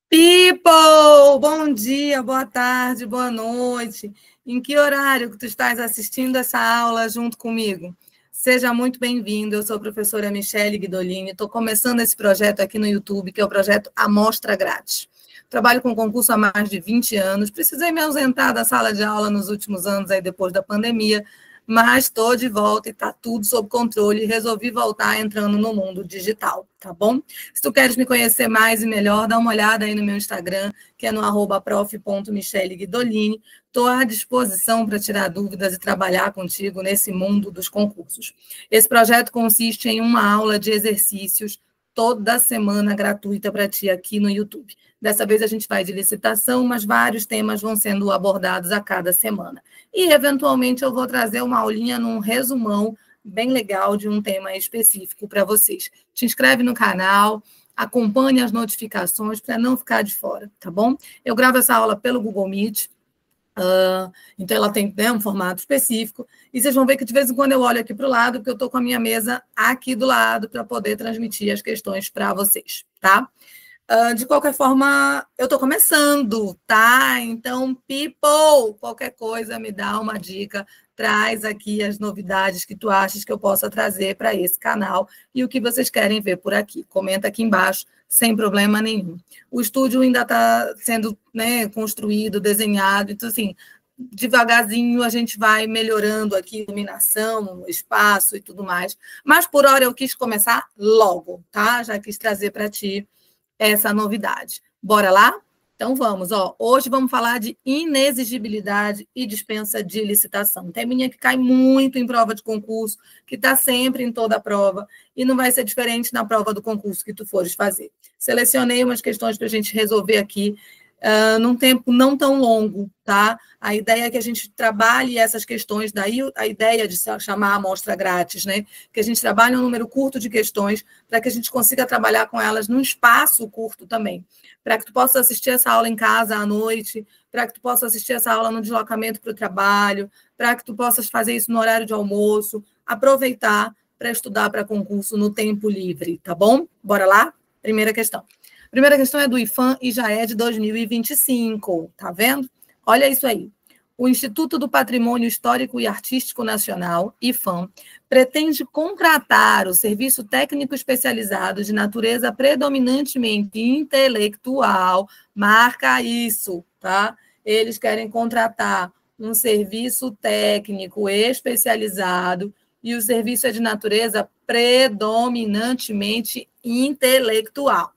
People! Bom dia, boa tarde, boa noite. Em que horário que tu estás assistindo essa aula junto comigo? Seja muito bem-vindo, eu sou a professora Michele Guidolini, estou começando esse projeto aqui no YouTube, que é o projeto Amostra Grátis. Trabalho com concurso há mais de 20 anos, precisei me ausentar da sala de aula nos últimos anos, aí depois da pandemia, mas estou de volta e está tudo sob controle e resolvi voltar entrando no mundo digital, tá bom? Se tu queres me conhecer mais e melhor, dá uma olhada aí no meu Instagram, que é no @prof.micheleguidolini. Estou à disposição para tirar dúvidas e trabalhar contigo nesse mundo dos concursos. Esse projeto consiste em uma aula de exercícios toda semana gratuita para ti aqui no YouTube. Dessa vez a gente vai de licitação, mas vários temas vão sendo abordados a cada semana. E, eventualmente, eu vou trazer uma aulinha num resumão bem legal de um tema específico para vocês. Te inscreve no canal, acompanhe as notificações para não ficar de fora, tá bom? Eu gravo essa aula pelo Google Meet, então ela tem, né, um formato específico, e vocês vão ver que de vez em quando eu olho aqui para o lado, porque eu estou com a minha mesa aqui do lado para poder transmitir as questões para vocês, tá? De qualquer forma, eu estou começando, tá? Então, people, qualquer coisa, me dá uma dica, traz aqui as novidades que tu achas que eu possa trazer para esse canal e o que vocês querem ver por aqui. Comenta aqui embaixo, sem problema nenhum. O estúdio ainda está sendo, né, construído, desenhado, então, assim, devagarzinho a gente vai melhorando aqui a iluminação, o espaço e tudo mais. Mas, por hora, eu quis começar logo, tá? Já quis trazer para ti essa novidade. Bora lá? Então vamos, ó. Hoje vamos falar de inexigibilidade e dispensa de licitação. Teminha que cai muito em prova de concurso, que está sempre em toda a prova, e não vai ser diferente na prova do concurso que tu fores fazer. Selecionei umas questões para a gente resolver aqui, num tempo não tão longo, tá? A ideia é que a gente trabalhe essas questões, daí a ideia de chamar a amostra grátis, né? Que a gente trabalhe um número curto de questões para que a gente consiga trabalhar com elas num espaço curto também, para que tu possa assistir essa aula em casa à noite, para que tu possa assistir essa aula no deslocamento para o trabalho, para que tu possas fazer isso no horário de almoço, aproveitar para estudar para concurso no tempo livre, tá bom? Bora lá? Primeira questão. A primeira questão é do IPHAN e já é de 2025, tá vendo? Olha isso aí. O Instituto do Patrimônio Histórico e Artístico Nacional, IPHAN, pretende contratar o serviço técnico especializado de natureza predominantemente intelectual. Marca isso, tá? Eles querem contratar um serviço técnico especializado e o serviço é de natureza predominantemente intelectual.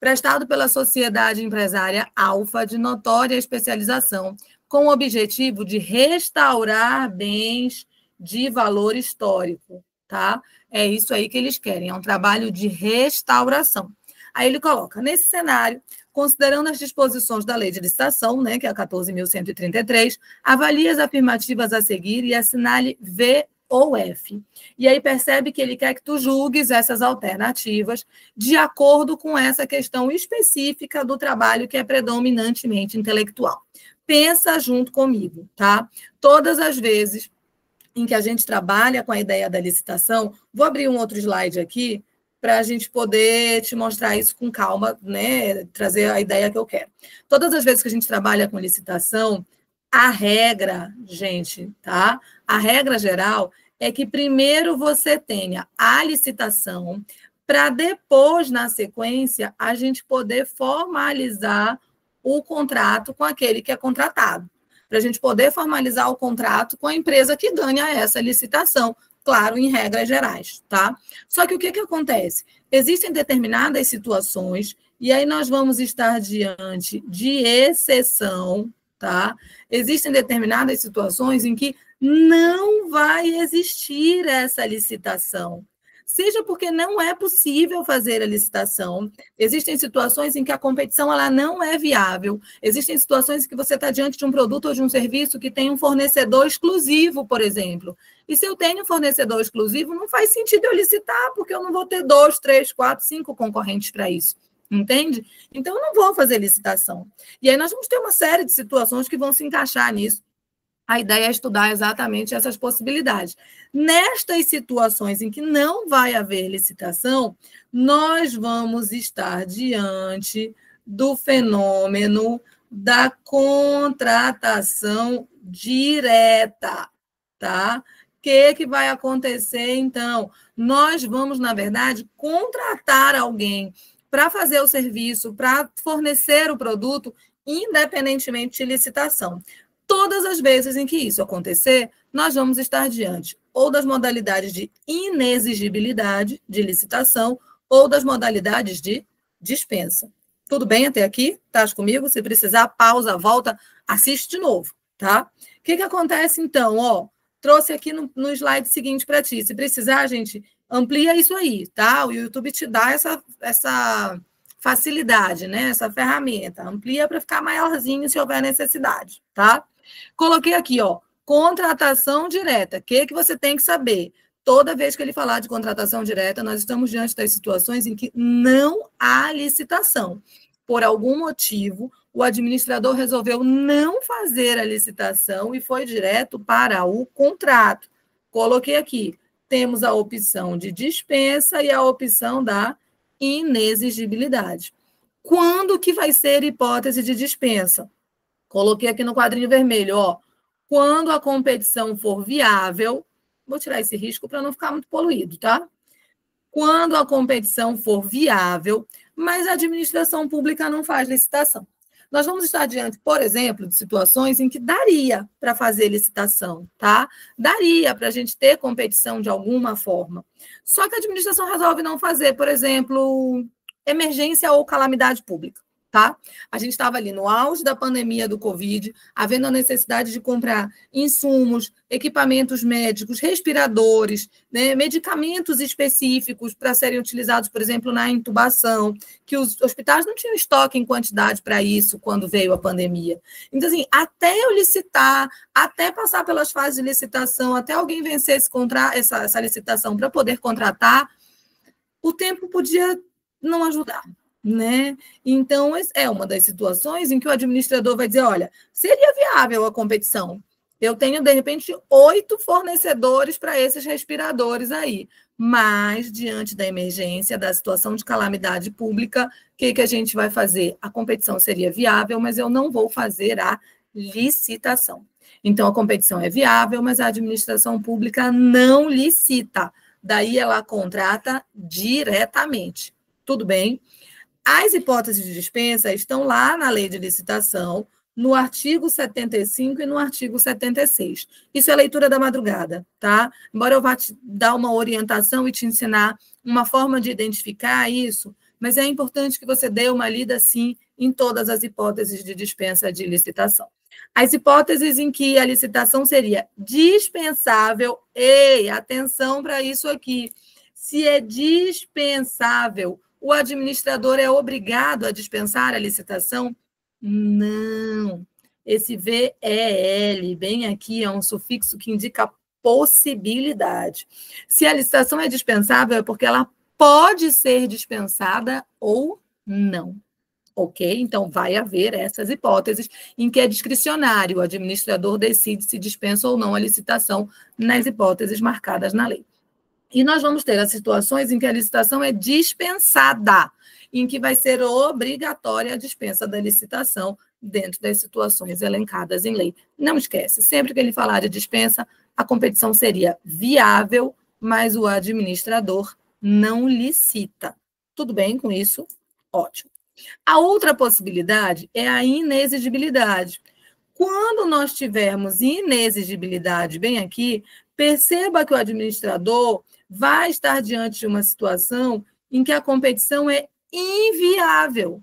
Prestado pela Sociedade Empresária Alfa, de notória especialização, com o objetivo de restaurar bens de valor histórico, tá? É isso aí que eles querem, é um trabalho de restauração. Aí ele coloca, nesse cenário, considerando as disposições da Lei de Licitação, né, que é a 14.133, avalie as afirmativas a seguir e assinale V ou F. E aí percebe que ele quer que tu julgues essas alternativas de acordo com essa questão específica do trabalho que é predominantemente intelectual. Pensa junto comigo, tá? Todas as vezes em que a gente trabalha com a ideia da licitação, vou abrir um outro slide aqui para a gente poder te mostrar isso com calma, né? Trazer a ideia que eu quero. Todas as vezes que a gente trabalha com licitação, a regra, gente, tá? A regra geral é que primeiro você tenha a licitação, para depois, na sequência, a gente poder formalizar o contrato com aquele que é contratado. Para a gente poder formalizar o contrato com a empresa que ganha essa licitação, claro, em regras gerais, tá? Só que o que acontece? Existem determinadas situações, e aí nós vamos estar diante de exceção, tá? Existem determinadas situações em que não vai existir essa licitação. Seja porque não é possível fazer a licitação, existem situações em que a competição ela não é viável, existem situações em que você está diante de um produto ou de um serviço que tem um fornecedor exclusivo, por exemplo. E se eu tenho um fornecedor exclusivo, não faz sentido eu licitar, porque eu não vou ter 2, 3, 4, 5 concorrentes para isso. Entende? Então, eu não vou fazer licitação. E aí nós vamos ter uma série de situações que vão se encaixar nisso. A ideia é estudar exatamente essas possibilidades. Nestas situações em que não vai haver licitação, nós vamos estar diante do fenômeno da contratação direta, tá? O que vai acontecer, então? Nós vamos, na verdade, contratar alguém para fazer o serviço, para fornecer o produto, independentemente de licitação. Todas as vezes em que isso acontecer, nós vamos estar diante ou das modalidades de inexigibilidade de licitação ou das modalidades de dispensa. Tudo bem até aqui? Estás comigo? Se precisar, pausa, volta, assiste de novo, tá? O que acontece, então? Ó, trouxe aqui no slide seguinte para ti. Se precisar, gente, amplia isso aí, tá? O YouTube te dá essa facilidade, né? Essa ferramenta. Amplia para ficar maiorzinho se houver necessidade, tá? Coloquei aqui, ó, contratação direta. O que você tem que saber? Toda vez que ele falar de contratação direta, nós estamos diante das situações em que não há licitação. Por algum motivo, o administrador resolveu não fazer a licitação e foi direto para o contrato. Coloquei aqui, temos a opção de dispensa e a opção da inexigibilidade. Quando que vai ser hipótese de dispensa? Coloquei aqui no quadrinho vermelho, ó. Quando a competição for viável, vou tirar esse risco para não ficar muito poluído, tá? Quando a competição for viável, mas a administração pública não faz licitação. Nós vamos estar diante, por exemplo, de situações em que daria para fazer licitação, tá? Daria para a gente ter competição de alguma forma. Só que a administração resolve não fazer, por exemplo, emergência ou calamidade pública. Tá? A gente estava ali no auge da pandemia do Covid, havendo a necessidade de comprar insumos, equipamentos médicos, respiradores, né, medicamentos específicos para serem utilizados, por exemplo, na intubação, que os hospitais não tinham estoque em quantidade para isso quando veio a pandemia. Então, assim, até eu licitar, até passar pelas fases de licitação, até alguém vencer essa licitação para poder contratar, o tempo podia não ajudar. Né? Então, é uma das situações em que o administrador vai dizer, olha, seria viável a competição. Eu tenho, de repente, 8 fornecedores para esses respiradores aí. Mas, diante da emergência, da situação de calamidade pública, o que a gente vai fazer? A competição seria viável, mas eu não vou fazer a licitação. Então, a competição é viável, mas a administração pública não licita. Daí, ela contrata diretamente. Tudo bem? As hipóteses de dispensa estão lá na lei de licitação, no artigo 75 e no artigo 76. Isso é leitura da madrugada, tá? Embora eu vá te dar uma orientação e te ensinar uma forma de identificar isso, mas é importante que você dê uma lida, sim, em todas as hipóteses de dispensa de licitação. As hipóteses em que a licitação seria dispensável, ei, atenção para isso aqui, se é dispensável, o administrador é obrigado a dispensar a licitação? Não. Esse VEL, bem aqui, é um sufixo que indica possibilidade. Se a licitação é dispensável, é porque ela pode ser dispensada ou não. Ok? Então, vai haver essas hipóteses em que é discricionário, o administrador decide se dispensa ou não a licitação nas hipóteses marcadas na lei. E nós vamos ter as situações em que a licitação é dispensada, em que vai ser obrigatória a dispensa da licitação dentro das situações elencadas em lei. Não esquece, sempre que ele falar de dispensa, a competição seria viável, mas o administrador não licita. Tudo bem com isso? Ótimo. A outra possibilidade é a inexigibilidade. Quando nós tivermos inexigibilidade bem aqui, perceba que o administrador vai estar diante de uma situação em que a competição é inviável.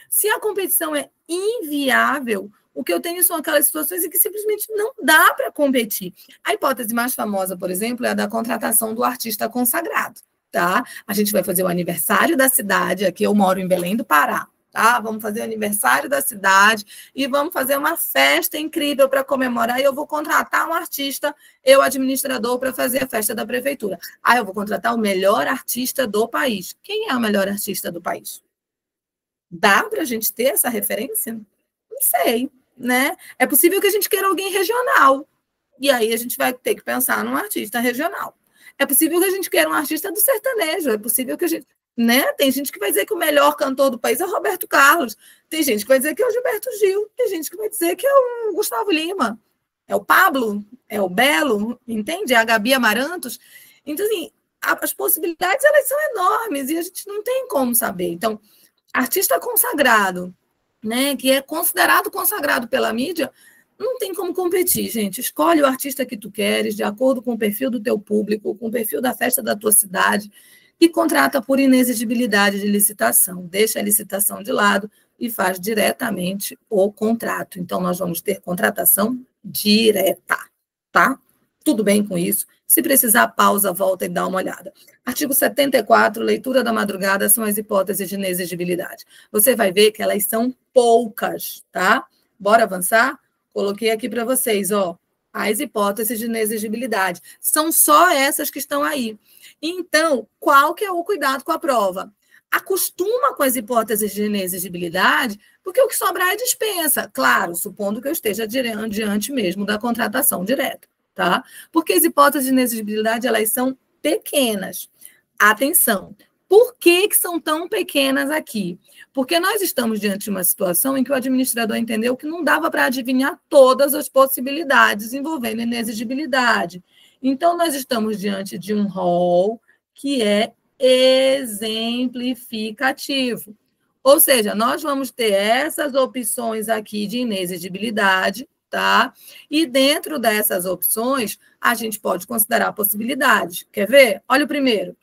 Se a competição é inviável, o que eu tenho são aquelas situações em que simplesmente não dá para competir. A hipótese mais famosa, por exemplo, é a da contratação do artista consagrado. Tá? A gente vai fazer o aniversário da cidade, aqui eu moro em Belém do Pará. Tá? Vamos fazer o aniversário da cidade e vamos fazer uma festa incrível para comemorar. E eu vou contratar um artista, eu, administrador, para fazer a festa da prefeitura. Ah, eu vou contratar o melhor artista do país. Quem é o melhor artista do país? Dá para a gente ter essa referência? Não sei, né? É possível que a gente queira alguém regional. E aí a gente vai ter que pensar num artista regional. É possível que a gente queira um artista do sertanejo. É possível que a gente... né? Tem gente que vai dizer que o melhor cantor do país é o Roberto Carlos, tem gente que vai dizer que é o Gilberto Gil, tem gente que vai dizer que é o Gustavo Lima, é o Pablo, é o Belo, entende? É a Gabi Amarantos. Então, assim, as possibilidades, elas são enormes e a gente não tem como saber. Então, artista consagrado, né, que é considerado consagrado pela mídia, não tem como competir, gente. Escolhe o artista que tu queres, de acordo com o perfil do teu público, com o perfil da festa da tua cidade, e contrata por inexigibilidade de licitação. Deixa a licitação de lado e faz diretamente o contrato. Então, nós vamos ter contratação direta, tá? Tudo bem com isso? Se precisar, pausa, volta e dá uma olhada. Artigo 74, leitura da madrugada, são as hipóteses de inexigibilidade. Você vai ver que elas são poucas, tá? Bora avançar? Coloquei aqui para vocês, ó, as hipóteses de inexigibilidade. São só essas que estão aí. Então, qual que é o cuidado com a prova? Acostuma com as hipóteses de inexigibilidade, porque o que sobrar é dispensa. Claro, supondo que eu esteja diante mesmo da contratação direta, tá? Porque as hipóteses de inexigibilidade, elas são pequenas. Atenção, por que são tão pequenas aqui? Porque nós estamos diante de uma situação em que o administrador entendeu que não dava para adivinhar todas as possibilidades envolvendo inexigibilidade. Então, nós estamos diante de um rol que é exemplificativo. Ou seja, nós vamos ter essas opções aqui de inexigibilidade, tá? E dentro dessas opções, a gente pode considerar possibilidades. Quer ver? Olha o primeiro.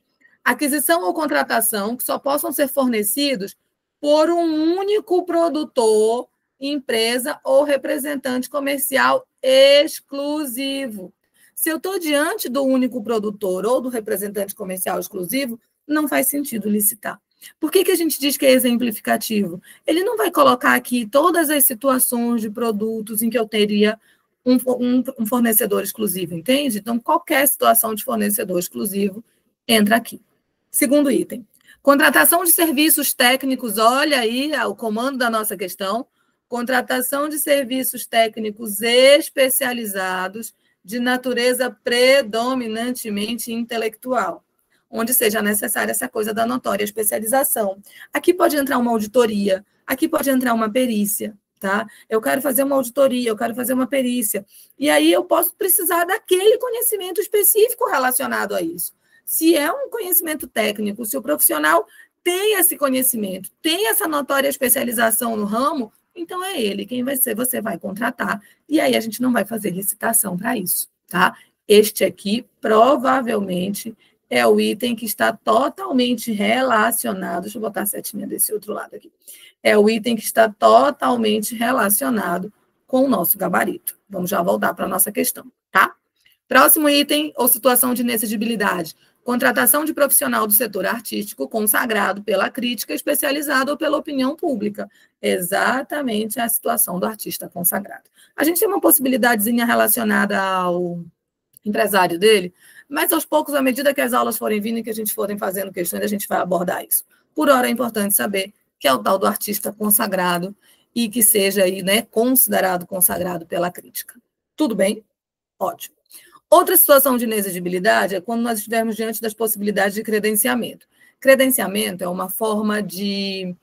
Aquisição ou contratação que só possam ser fornecidos por um único produtor, empresa ou representante comercial exclusivo. Se eu estou diante do único produtor ou do representante comercial exclusivo, não faz sentido licitar. Por que a gente diz que é exemplificativo? Ele não vai colocar aqui todas as situações de produtos em que eu teria um fornecedor exclusivo, entende? Então, qualquer situação de fornecedor exclusivo entra aqui. Segundo item, contratação de serviços técnicos, olha aí o comando da nossa questão, contratação de serviços técnicos especializados de natureza predominantemente intelectual, onde seja necessária essa coisa da notória especialização. Aqui pode entrar uma auditoria, aqui pode entrar uma perícia, tá? Eu quero fazer uma auditoria, eu quero fazer uma perícia, e aí eu posso precisar daquele conhecimento específico relacionado a isso. Se é um conhecimento técnico, se o profissional tem esse conhecimento, tem essa notória especialização no ramo, então é ele quem vai ser, você vai contratar, e aí a gente não vai fazer licitação para isso, tá? Este aqui, provavelmente, é o item que está totalmente relacionado, deixa eu botar a setinha desse outro lado aqui, é o item que está totalmente relacionado com o nosso gabarito. Vamos já voltar para a nossa questão, tá? Próximo item, ou situação de inexigibilidade. Contratação de profissional do setor artístico consagrado pela crítica especializada ou pela opinião pública. Exatamente a situação do artista consagrado. A gente tem uma possibilidadezinha relacionada ao empresário dele, mas aos poucos, à medida que as aulas forem vindo e que a gente forem fazendo questões, a gente vai abordar isso. Por hora, é importante saber que é o tal do artista consagrado e que seja aí, né, considerado consagrado pela crítica. Tudo bem? Ótimo. Outra situação de inexigibilidade é quando nós estivermos diante das possibilidades de credenciamento. Credenciamento é uma forma de...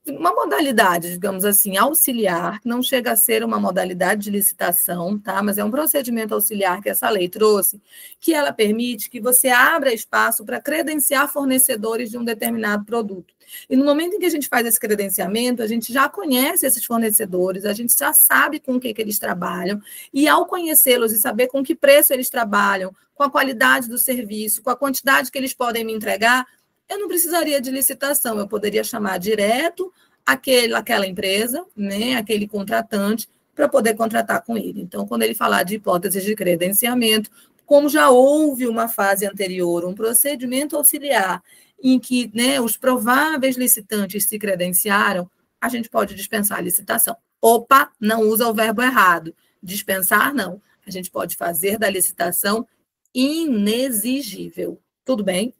uma modalidade, digamos assim, auxiliar, que não chega a ser uma modalidade de licitação, tá? Mas é um procedimento auxiliar que essa lei trouxe, que ela permite que você abra espaço para credenciar fornecedores de um determinado produto. E no momento em que a gente faz esse credenciamento, a gente já conhece esses fornecedores, a gente já sabe com o que eles trabalham, e ao conhecê-los e saber com que preço eles trabalham, com a qualidade do serviço, com a quantidade que eles podem me entregar, eu não precisaria de licitação, eu poderia chamar direto aquela empresa, né, aquele contratante, para poder contratar com ele. Então, quando ele falar de hipóteses de credenciamento, como já houve uma fase anterior, um procedimento auxiliar, em que, né, os prováveis licitantes se credenciaram, a gente pode dispensar a licitação. Opa, não usa o verbo errado. Dispensar, não. A gente pode fazer da licitação inexigível. Tudo bem?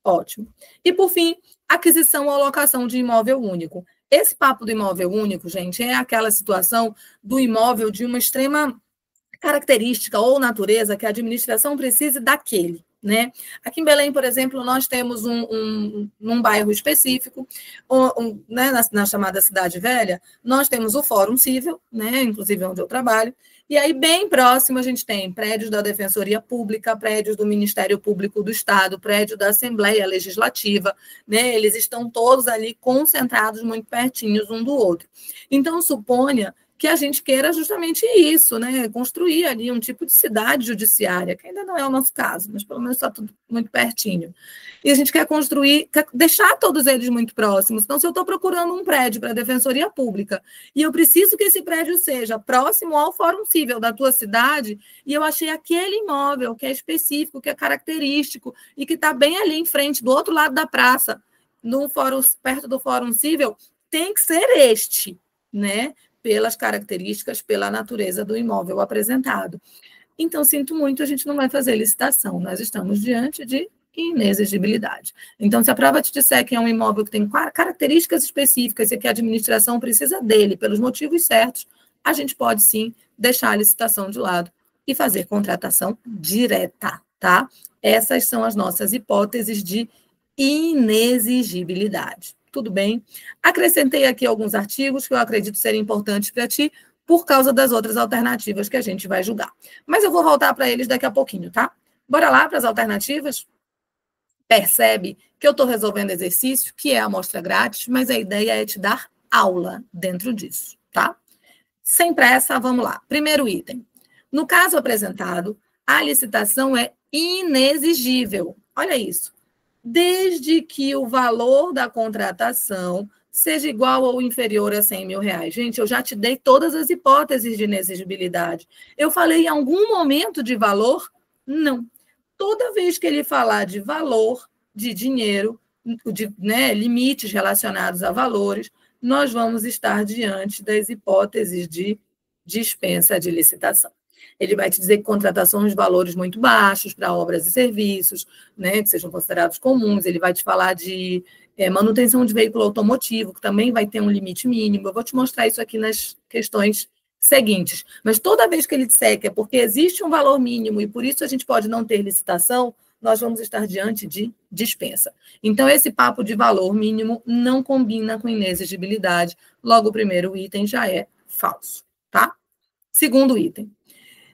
Ótimo. E, por fim, aquisição ou locação de imóvel único. Esse papo do imóvel único, gente, é aquela situação do imóvel de uma extrema característica ou natureza que a administração precise daquele, né? Aqui em Belém, por exemplo, nós temos num bairro específico, né, na chamada Cidade Velha, nós temos o Fórum Cível, né, inclusive onde eu trabalho, e aí bem próximo a gente tem prédios da Defensoria Pública, prédios do Ministério Público do Estado, prédio da Assembleia Legislativa, né, eles estão todos ali concentrados muito pertinhos um do outro. Então, suponha que a gente queira justamente isso, né? Construir ali um tipo de cidade judiciária, que ainda não é o nosso caso, mas pelo menos está tudo muito pertinho. E a gente quer construir, quer deixar todos eles muito próximos. Então, se eu estou procurando um prédio para a Defensoria Pública e eu preciso que esse prédio seja próximo ao Fórum Cível da tua cidade, e eu achei aquele imóvel que é específico, que é característico e que está bem ali em frente, do outro lado da praça, no fórum, perto do Fórum Cível, tem que ser este, né? Pelas características, pela natureza do imóvel apresentado. Então, sinto muito, a gente não vai fazer licitação, nós estamos diante de inexigibilidade. Então, se a prova te disser que é um imóvel que tem características específicas e que a administração precisa dele pelos motivos certos, a gente pode sim deixar a licitação de lado e fazer contratação direta, tá? Essas são as nossas hipóteses de inexigibilidade. Tudo bem? Acrescentei aqui alguns artigos que eu acredito serem importantes para ti, por causa das outras alternativas que a gente vai julgar. Mas eu vou voltar para eles daqui a pouquinho, tá? Bora lá para as alternativas? Percebe que eu estou resolvendo exercício, que é a amostra grátis, mas a ideia é te dar aula dentro disso, tá? Sem pressa, vamos lá. Primeiro item. No caso apresentado, a licitação é inexigível. Olha isso. Desde que o valor da contratação seja igual ou inferior a R$100 mil. Gente, eu já te dei todas as hipóteses de inexigibilidade. Eu falei em algum momento de valor? Não. Toda vez que ele falar de valor, de dinheiro, de, né, limites relacionados a valores, nós vamos estar diante das hipóteses de dispensa de licitação. Ele vai te dizer que contratação de valores muito baixos para obras e serviços, né, que sejam considerados comuns. Ele vai te falar de manutenção de veículo automotivo, que também vai ter um limite mínimo. Eu vou te mostrar isso aqui nas questões seguintes. Mas toda vez que ele disser que é porque existe um valor mínimo e por isso a gente pode não ter licitação, nós vamos estar diante de dispensa. Então, esse papo de valor mínimo não combina com inexigibilidade. Logo, o primeiro item já é falso, tá? Segundo item.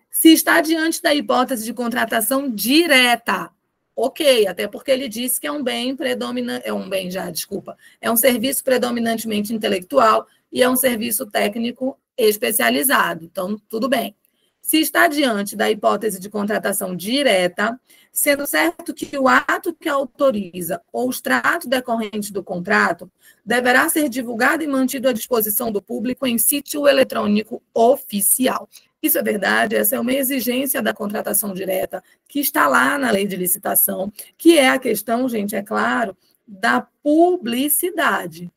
Se está diante da hipótese de contratação direta, ok, até porque ele disse que é um bem predominante, é um serviço predominantemente intelectual e é um serviço técnico especializado, então tudo bem. Se está diante da hipótese de contratação direta, sendo certo que o ato que autoriza ou o extrato decorrente do contrato deverá ser divulgado e mantido à disposição do público em sítio eletrônico oficial. Isso é verdade, essa é uma exigência da contratação direta que está lá na lei de licitação, que é a questão, gente, é claro, da publicidade,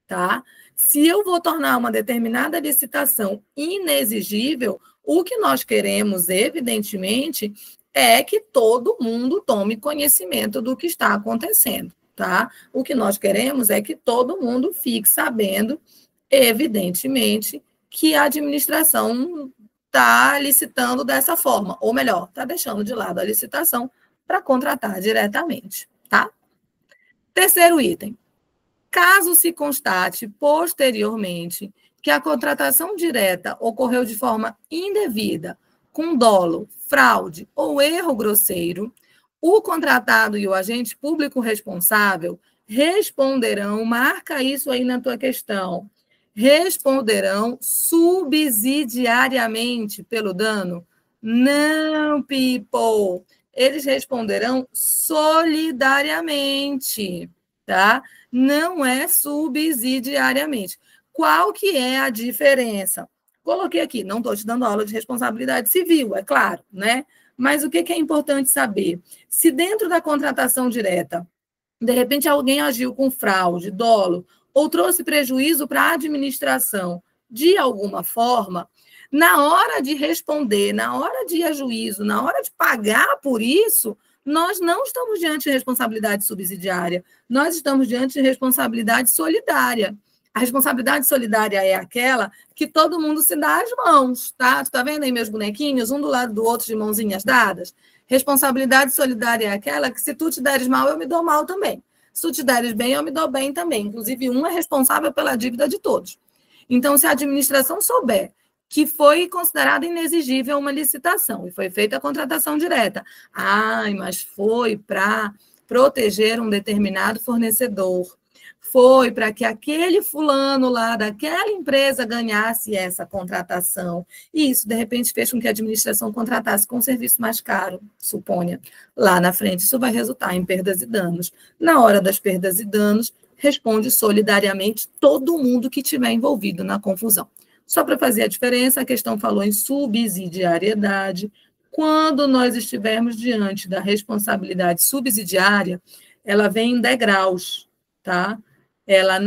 tá? Se eu vou tornar uma determinada licitação inexigível, o que nós queremos, evidentemente, é que todo mundo tome conhecimento do que está acontecendo, tá? O que nós queremos é que todo mundo fique sabendo, evidentemente, que a administração está licitando dessa forma, ou melhor, está deixando de lado a licitação para contratar diretamente, tá? Terceiro item. Caso se constate posteriormente que a contratação direta ocorreu de forma indevida, com dolo, fraude ou erro grosseiro, o contratado e o agente público responsável responderão, marca isso aí na tua questão, responderão subsidiariamente pelo dano? Não, people. Eles responderão solidariamente, tá? Não é subsidiariamente. Qual que é a diferença? Coloquei aqui, não estou te dando aula de responsabilidade civil, é claro, né? Mas o que é importante saber? Se dentro da contratação direta, de repente alguém agiu com fraude, dolo, ou trouxe prejuízo para a administração de alguma forma, na hora de responder, na hora de ir a juízo, na hora de pagar por isso, nós não estamos diante de responsabilidade subsidiária, nós estamos diante de responsabilidade solidária. A responsabilidade solidária é aquela que todo mundo se dá as mãos, tá? Tu tá vendo aí meus bonequinhos, um do lado do outro de mãozinhas dadas? Responsabilidade solidária é aquela que, se tu te deres mal, eu me dou mal também. Se tu te deres bem, eu me dou bem também. Inclusive, um é responsável pela dívida de todos. Então, se a administração souber que foi considerada inexigível uma licitação e foi feita a contratação direta, mas foi para proteger um determinado fornecedor, foi para que aquele fulano lá daquela empresa ganhasse essa contratação. E isso, de repente, fez com que a administração contratasse com um serviço mais caro, suponha. Lá na frente, isso vai resultar em perdas e danos. Na hora das perdas e danos, responde solidariamente todo mundo que estiver envolvido na confusão. Só para fazer a diferença, a questão falou em subsidiariedade. Quando nós estivermos diante da responsabilidade subsidiária, ela vem em degraus, tá? Eles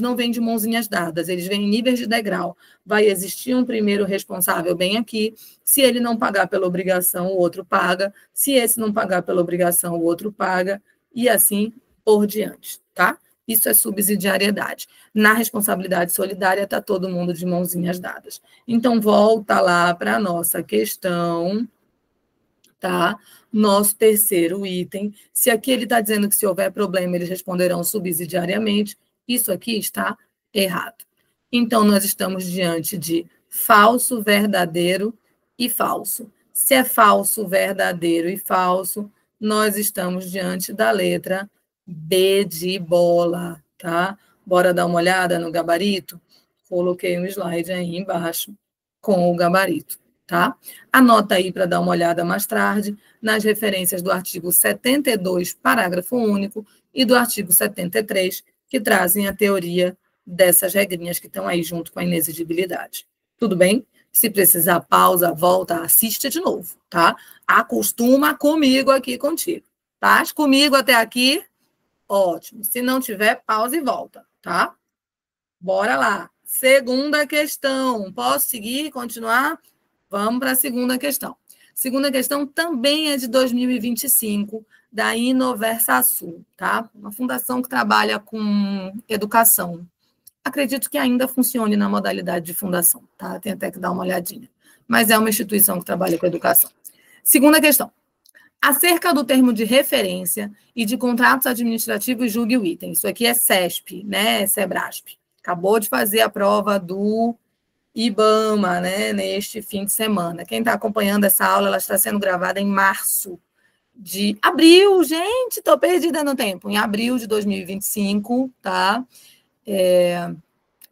não vêm de mãozinhas dadas, eles vêm em níveis de degrau. Vai existir um primeiro responsável bem aqui, se ele não pagar pela obrigação, o outro paga, se esse não pagar pela obrigação, o outro paga, e assim por diante, tá? Isso é subsidiariedade. Na responsabilidade solidária, está todo mundo de mãozinhas dadas. Então, volta lá para a nossa questão, tá? Nosso terceiro item. Se aqui ele está dizendo que, se houver problema, eles responderão subsidiariamente, isso aqui está errado. Então, nós estamos diante de falso, verdadeiro e falso. Se é falso, verdadeiro e falso, nós estamos diante da letra B de bola, tá? Bora dar uma olhada no gabarito? Coloquei um slide aí embaixo com o gabarito, tá? Anota aí para dar uma olhada mais tarde nas referências do artigo 72, parágrafo único, e do artigo 73, que trazem a teoria dessas regrinhas que estão aí junto com a inexigibilidade. Tudo bem? Se precisar, pausa, volta, assiste de novo, tá? Acostuma comigo aqui contigo. Tá? Comigo até aqui? Ótimo. Se não tiver, pausa e volta, tá? Bora lá. Segunda questão. Posso seguir, continuar? Vamos para a segunda questão. Segunda questão também é de 2025, da Inoversasul, tá? Uma fundação que trabalha com educação. Acredito que ainda funcione na modalidade de fundação, tá? Tem até que dar uma olhadinha. Mas é uma instituição que trabalha com educação. Segunda questão. Acerca do termo de referência e de contratos administrativos, julgue o item. Isso aqui é CESP, né? Sebrasp. Acabou de fazer a prova do IBAMA, né? Neste fim de semana. Quem está acompanhando essa aula, ela está sendo gravada em março de abril. Gente, estou perdida no tempo. Em abril de 2025, tá?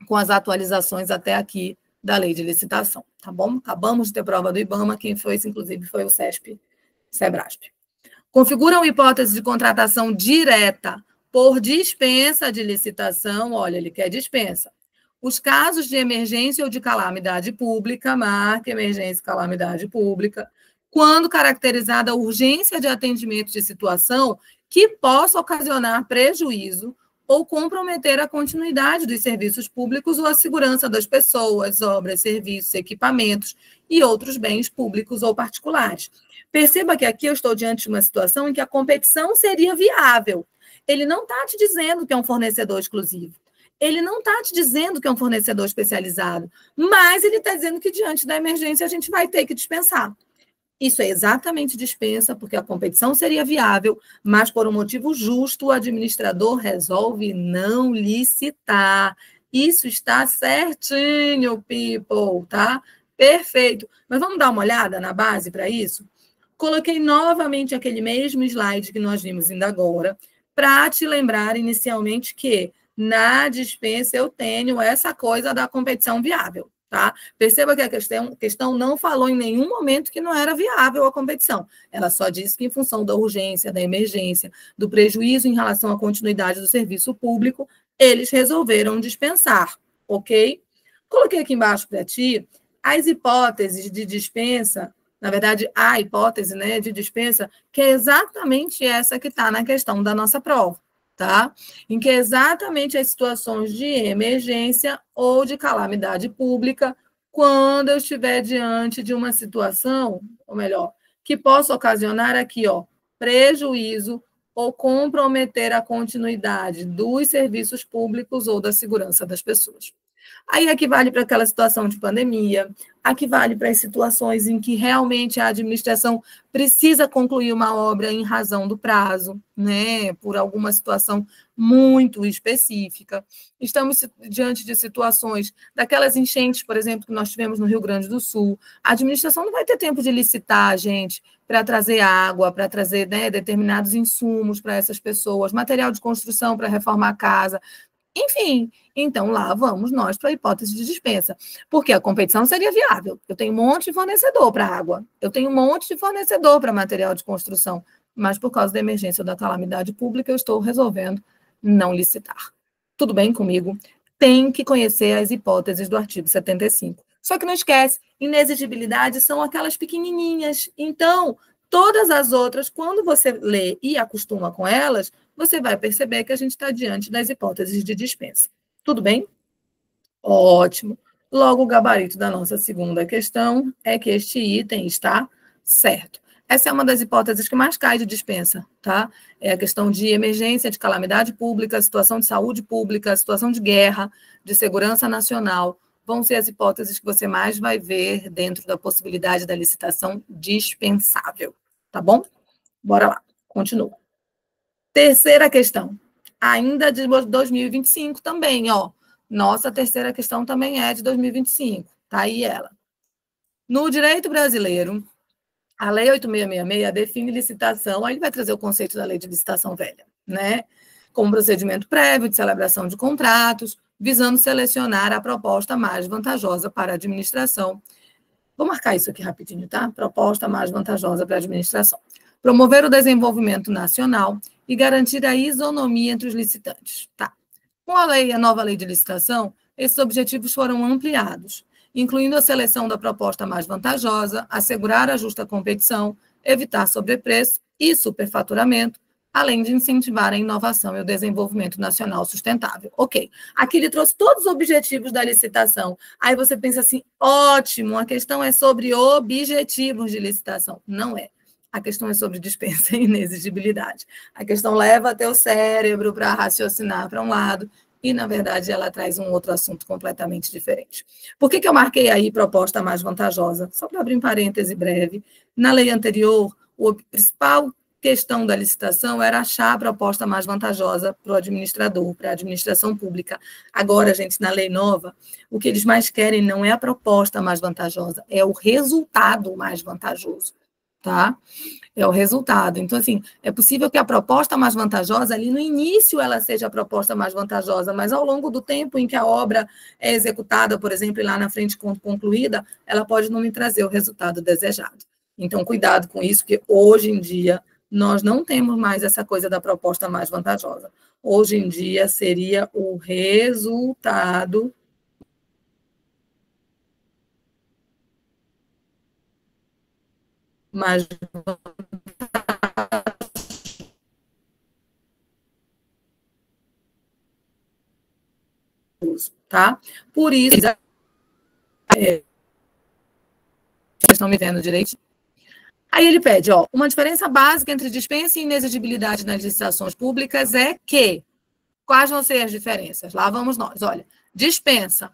Com as atualizações até aqui da lei de licitação, tá bom? Acabamos de ter prova do IBAMA. Quem foi, inclusive, foi o CESP. Sebrasp. Configuram hipótese de contratação direta por dispensa de licitação. Olha, ele quer dispensa. Os casos de emergência ou de calamidade pública, marca emergência e calamidade pública, quando caracterizada a urgência de atendimento de situação que possa ocasionar prejuízo ou comprometer a continuidade dos serviços públicos ou a segurança das pessoas, obras, serviços, equipamentos e outros bens públicos ou particulares. Perceba que aqui eu estou diante de uma situação em que a competição seria viável. Ele não está te dizendo que é um fornecedor exclusivo. Ele não está te dizendo que é um fornecedor especializado. Mas ele está dizendo que, diante da emergência, a gente vai ter que dispensar. Isso é exatamente dispensa, porque a competição seria viável, mas, por um motivo justo, o administrador resolve não licitar. Isso está certinho, people, tá? Perfeito. Mas vamos dar uma olhada na base para isso? Coloquei novamente aquele mesmo slide que nós vimos ainda agora, para te lembrar inicialmente que na dispensa eu tenho essa coisa da competição viável, tá? Perceba que a questão não falou em nenhum momento que não era viável a competição. Ela só disse que, em função da urgência, da emergência, do prejuízo em relação à continuidade do serviço público, eles resolveram dispensar, ok? Coloquei aqui embaixo para ti as hipóteses de dispensa. Na verdade, a hipótese, né, de dispensa, que é exatamente essa que está na questão da nossa prova, tá? Em que exatamente as situações de emergência ou de calamidade pública, quando eu estiver diante de uma situação, ou melhor, que possa ocasionar aqui, ó, prejuízo ou comprometer a continuidade dos serviços públicos ou da segurança das pessoas. Aí aqui vale para aquela situação de pandemia, aqui vale para as situações em que realmente a administração precisa concluir uma obra em razão do prazo, né, por alguma situação muito específica. Estamos diante de situações daquelas enchentes, por exemplo, que nós tivemos no Rio Grande do Sul. A administração não vai ter tempo de licitar, gente, para trazer água, para trazer, né, determinados insumos para essas pessoas, material de construção para reformar a casa. Enfim, então lá vamos nós para a hipótese de dispensa, porque a competição seria viável. Eu tenho um monte de fornecedor para água, eu tenho um monte de fornecedor para material de construção, mas por causa da emergência ou da calamidade pública, eu estou resolvendo não licitar. Tudo bem comigo? Tem que conhecer as hipóteses do artigo 75. Só que não esquece, inexigibilidade são aquelas pequenininhas. Então, todas as outras, quando você lê e acostuma com elas, você vai perceber que a gente está diante das hipóteses de dispensa. Tudo bem? Ótimo. Logo, o gabarito da nossa segunda questão é que este item está certo. Essa é uma das hipóteses que mais cai de dispensa, tá? É a questão de emergência, de calamidade pública, situação de saúde pública, situação de guerra, de segurança nacional. Vão ser as hipóteses que você mais vai ver dentro da possibilidade da licitação dispensável, tá bom? Bora lá, continua. Terceira questão, ainda de 2025 também, ó. Nossa terceira questão também é de 2025, tá aí ela. No direito brasileiro, a Lei 8666 define licitação, aí ele vai trazer o conceito da Lei de Licitação Velha, né? Como procedimento prévio de celebração de contratos, visando selecionar a proposta mais vantajosa para a administração. Vou marcar isso aqui rapidinho, tá? Proposta mais vantajosa para a administração. Promover o desenvolvimento nacional e garantir a isonomia entre os licitantes. Tá. Com a nova lei de licitação, esses objetivos foram ampliados, incluindo a seleção da proposta mais vantajosa, assegurar a justa competição, evitar sobrepreço e superfaturamento, além de incentivar a inovação e o desenvolvimento nacional sustentável. Ok, aqui ele trouxe todos os objetivos da licitação. Aí você pensa assim, ótimo, a questão é sobre objetivos de licitação. Não é. A questão é sobre dispensa e inexigibilidade. A questão leva até o cérebro para raciocinar para um lado e, na verdade, ela traz um outro assunto completamente diferente. Por que eu marquei aí proposta mais vantajosa? Só para abrir um parêntese breve. Na lei anterior, o principal questão da licitação era achar a proposta mais vantajosa para o administrador, para a administração pública. Agora, gente, na lei nova, o que eles mais querem não é a proposta mais vantajosa, é o resultado mais vantajoso, tá? É o resultado. Então, assim, é possível que a proposta mais vantajosa, ali no início, ela seja a proposta mais vantajosa, mas ao longo do tempo em que a obra é executada, por exemplo, e lá na frente concluída, ela pode não me trazer o resultado desejado. Então, cuidado com isso, porque hoje em dia nós não temos mais essa coisa da proposta mais vantajosa. Hoje em dia seria o resultado mais vantajoso, tá? Por isso, vocês estão me vendo direito? Aí ele pede, ó, uma diferença básica entre dispensa e inexigibilidade nas licitações públicas é que, quais vão ser as diferenças? Lá vamos nós, olha, dispensa,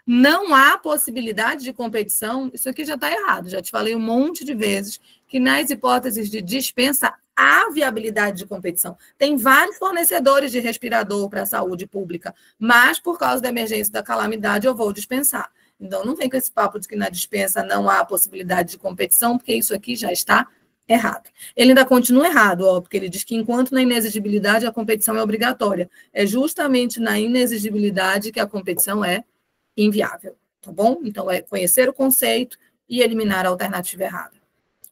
não há possibilidade de competição, isso aqui já está errado, já te falei um monte de vezes que nas hipóteses de dispensa há viabilidade de competição. Tem vários fornecedores de respirador para a saúde pública, mas por causa da emergência da calamidade eu vou dispensar. Então, não vem com esse papo de que na dispensa não há possibilidade de competição, porque isso aqui já está errado. Ele ainda continua errado, ó, porque ele diz que enquanto na inexigibilidade a competição é obrigatória, é justamente na inexigibilidade que a competição é inviável, tá bom? Então, é conhecer o conceito e eliminar a alternativa errada.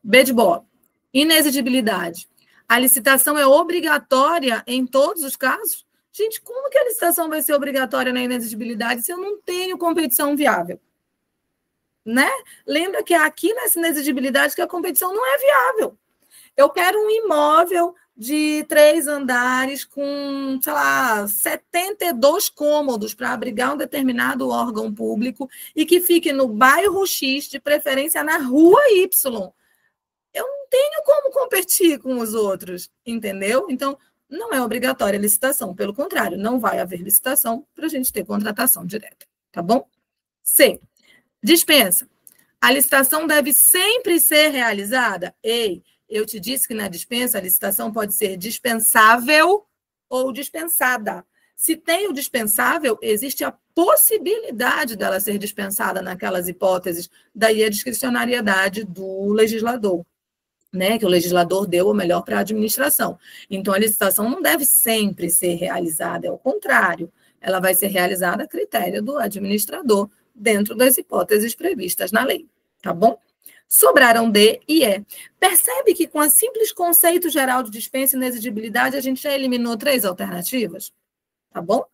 B de bola. Inexigibilidade. A licitação é obrigatória em todos os casos? Gente, como que a licitação vai ser obrigatória na inexigibilidade se eu não tenho competição viável? Né? Lembra que é aqui nessa inexigibilidade que a competição não é viável. Eu quero um imóvel de 3 andares com, sei lá, 72 cômodos para abrigar um determinado órgão público e que fique no bairro X, de preferência na rua Y. Eu não tenho como competir com os outros, entendeu? Então, não é obrigatória a licitação, pelo contrário, não vai haver licitação para a gente ter contratação direta. tá bom? C. Dispensa. A licitação deve sempre ser realizada? Ei, eu te disse que na dispensa a licitação pode ser dispensável ou dispensada. Se tem o dispensável, existe a possibilidade dela ser dispensada naquelas hipóteses, daí a discricionariedade do legislador, né? Que o legislador deu o melhor para a administração. Então, a licitação não deve sempre ser realizada, é o contrário. Ela vai ser realizada a critério do administrador, dentro das hipóteses previstas na lei, tá bom? Sobraram D e E. Percebe que com o simples conceito geral de dispensa e inexigibilidade, a gente já eliminou 3 alternativas? Tá bom?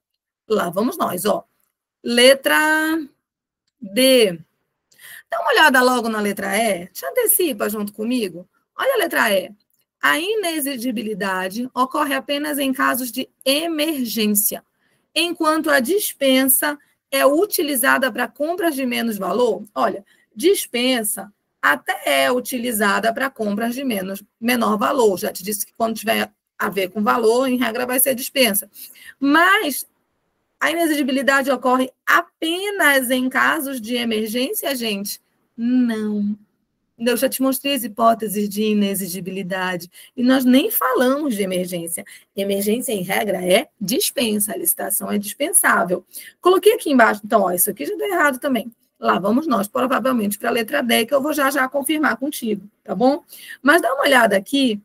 Lá vamos nós, ó. Letra D. Dá uma olhada logo na letra E. Te antecipa junto comigo. Olha a letra E. A inexigibilidade ocorre apenas em casos de emergência, enquanto a dispensa é utilizada para compras de menos valor. Olha, dispensa até é utilizada para compras de menor valor. Já te disse que quando tiver a ver com valor, em regra, vai ser dispensa. Mas a inexigibilidade ocorre apenas em casos de emergência, gente? Não. Eu já te mostrei as hipóteses de inexigibilidade e nós nem falamos de emergência. Emergência, em regra, é dispensa, a licitação é dispensável. Coloquei aqui embaixo, então, ó, isso aqui já deu errado também. Lá vamos nós, provavelmente, para a letra D, que eu vou já confirmar contigo, tá bom? Mas dá uma olhada aqui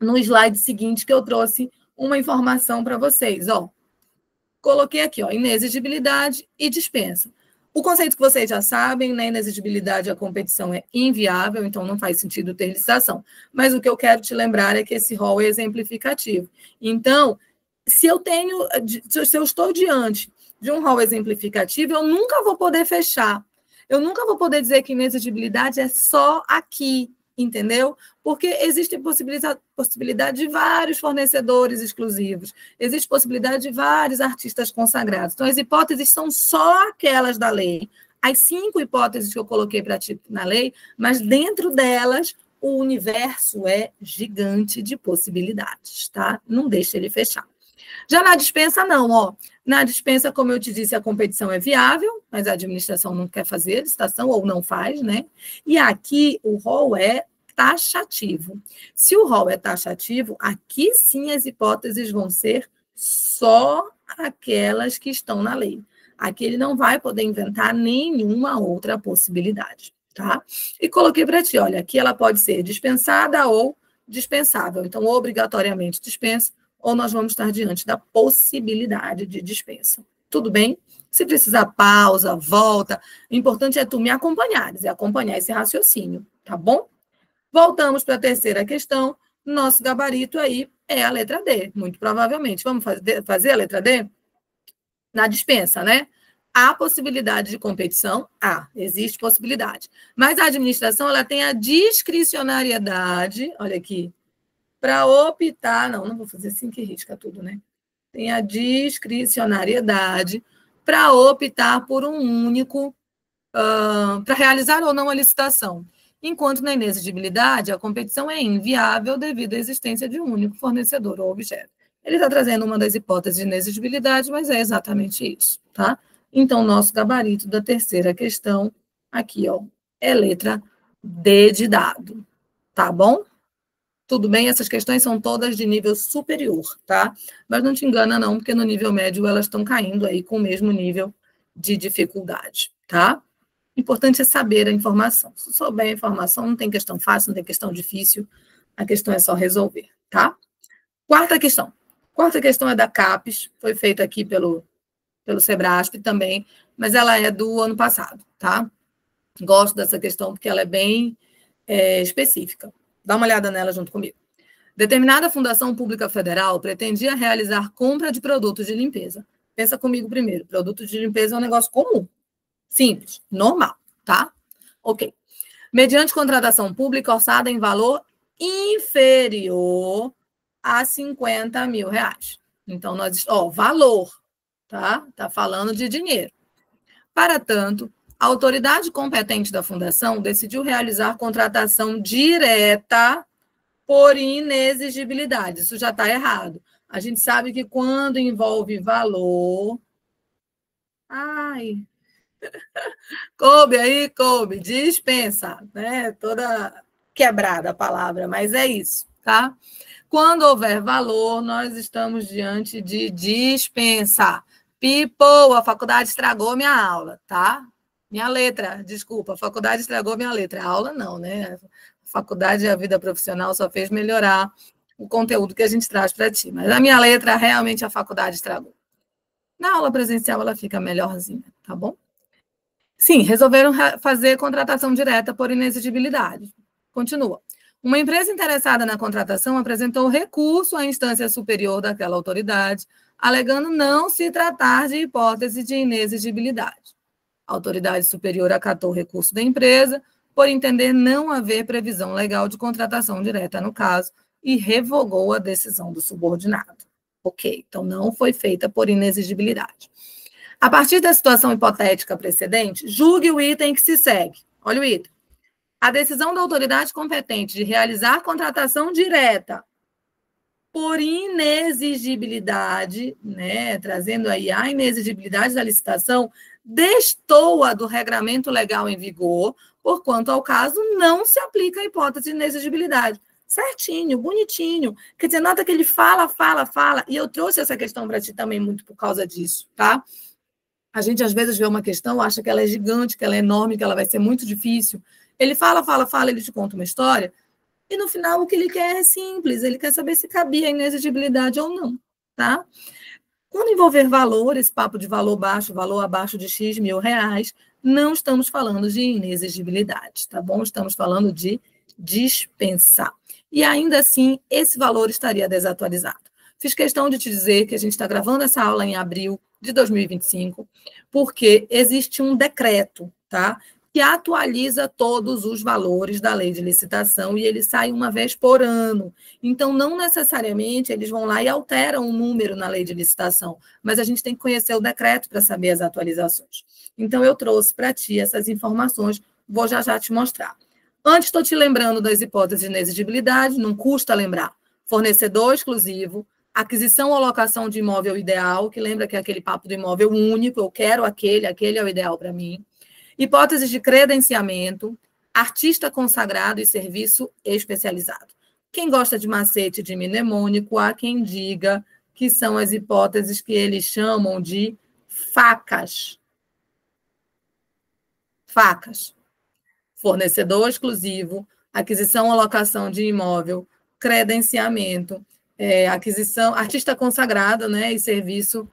no slide seguinte que eu trouxe uma informação para vocês, ó. Coloquei aqui, ó, inexigibilidade e dispensa. O conceito que vocês já sabem, na inexigibilidade a competição é inviável, então não faz sentido ter licitação. Mas o que eu quero te lembrar é que esse rol é exemplificativo. Então, se eu estou diante de um rol exemplificativo, eu nunca vou poder fechar. Eu nunca vou poder dizer que inexigibilidade é só aqui, entendeu? Porque existe possibilidade de vários fornecedores exclusivos, existe possibilidade de vários artistas consagrados. Então, as hipóteses são só aquelas da lei, as 5 hipóteses que eu coloquei para ti na lei, mas dentro delas, o universo é gigante de possibilidades, tá? Não deixa ele fechar. Já na dispensa, não, ó. Na dispensa, como eu te disse, a competição é viável, mas a administração não quer fazer a licitação ou não faz, né? E aqui o rol é taxativo. Se o rol é taxativo, aqui sim as hipóteses vão ser só aquelas que estão na lei. Aqui ele não vai poder inventar nenhuma outra possibilidade, tá? E coloquei para ti, olha, aqui ela pode ser dispensada ou dispensável. Então, obrigatoriamente dispensa, ou nós vamos estar diante da possibilidade de dispensa. Tudo bem? Se precisar, pausa, volta. O importante é tu me acompanhares, é acompanhar esse raciocínio, tá bom? Voltamos para a terceira questão. Nosso gabarito aí é a letra D, muito provavelmente. Vamos fazer a letra D? Na dispensa, né? Há possibilidade de competição? Existe possibilidade. Mas a administração, ela tem a discricionariedade, olha aqui, para optar, não vou fazer assim que risca tudo, né? Tem a discricionariedade para optar por um único, para realizar ou não a licitação. Enquanto na inexigibilidade, a competição é inviável devido à existência de um único fornecedor ou objeto. Ele está trazendo uma das hipóteses de inexigibilidade, mas é exatamente isso, tá? Então, nosso gabarito da terceira questão, aqui, ó, é letra D de dado, tá bom? Tudo bem, essas questões são todas de nível superior, tá? Mas não te engana não, porque no nível médio elas estão caindo aí com o mesmo nível de dificuldade, tá? O importante é saber a informação. Se souber a informação, não tem questão fácil, não tem questão difícil, a questão é só resolver, tá? Quarta questão. Quarta questão é da CAPES, foi feita aqui pelo Sebrasp também, mas ela é do ano passado, tá? Gosto dessa questão porque ela é bem específica. Dá uma olhada nela junto comigo. Determinada fundação pública federal pretendia realizar compra de produtos de limpeza. Pensa comigo primeiro. Produtos de limpeza é um negócio comum. Simples, normal, tá? Ok. Mediante contratação pública orçada em valor inferior a R$50 mil. Então, valor, tá? Tá falando de dinheiro. Para tanto, a autoridade competente da fundação decidiu realizar contratação direta por inexigibilidade. Isso já está errado. A gente sabe que quando envolve valor... Coube aí, coube. Dispensa, né? Toda quebrada a palavra, mas é isso, tá? Quando houver valor, nós estamos diante de dispensa. People, a faculdade estragou minha aula, tá? Minha letra, desculpa, a faculdade estragou minha letra. A aula não, né? A faculdade e a vida profissional só fez melhorar o conteúdo que a gente traz para ti. Mas a minha letra, realmente, a faculdade estragou. Na aula presencial, ela fica melhorzinha, tá bom? Sim, resolveram fazer contratação direta por inexigibilidade. Continua. Uma empresa interessada na contratação apresentou recurso à instância superior daquela autoridade, alegando não se tratar de hipótese de inexigibilidade. A autoridade superior acatou o recurso da empresa, por entender não haver previsão legal de contratação direta no caso, e revogou a decisão do subordinado. Ok, então não foi feita por inexigibilidade. A partir da situação hipotética precedente, julgue o item que se segue. Olha o item. A decisão da autoridade competente de realizar contratação direta por inexigibilidade, né, trazendo aí a inexigibilidade da licitação, destoa do regramento legal em vigor, porquanto ao caso não se aplica a hipótese de inexigibilidade. Certinho, bonitinho. Quer dizer, nota que ele fala, e eu trouxe essa questão para ti também muito por causa disso, tá? A gente, às vezes, vê uma questão, acha que ela é gigante, que ela é enorme, que ela vai ser muito difícil. Ele fala, ele te conta uma história, e no final o que ele quer é simples, ele quer saber se cabia a inexigibilidade ou não, tá? Quando envolver valor, esse papo de valor baixo, valor abaixo de X mil reais, não estamos falando de inexigibilidade, tá bom? Estamos falando de dispensar. E ainda assim, esse valor estaria desatualizado. Fiz questão de te dizer que a gente está gravando essa aula em abril de 2025, porque existe um decreto, tá? Que atualiza todos os valores da lei de licitação e ele sai uma vez por ano. Então, não necessariamente eles vão lá e alteram um número na lei de licitação, mas a gente tem que conhecer o decreto para saber as atualizações. Então, eu trouxe para ti essas informações, vou já te mostrar. Antes, estou te lembrando das hipóteses de inexigibilidade, não custa lembrar. Fornecedor exclusivo, aquisição ou locação de imóvel ideal, que lembra que é aquele papo do imóvel único, eu quero aquele é o ideal para mim. Hipóteses de credenciamento, artista consagrado e serviço especializado. Quem gosta de macete de mnemônico, há quem diga que são as hipóteses que eles chamam de facas. Facas. Fornecedor exclusivo, aquisição ou locação de imóvel, credenciamento, aquisição, artista consagrado, né, e serviço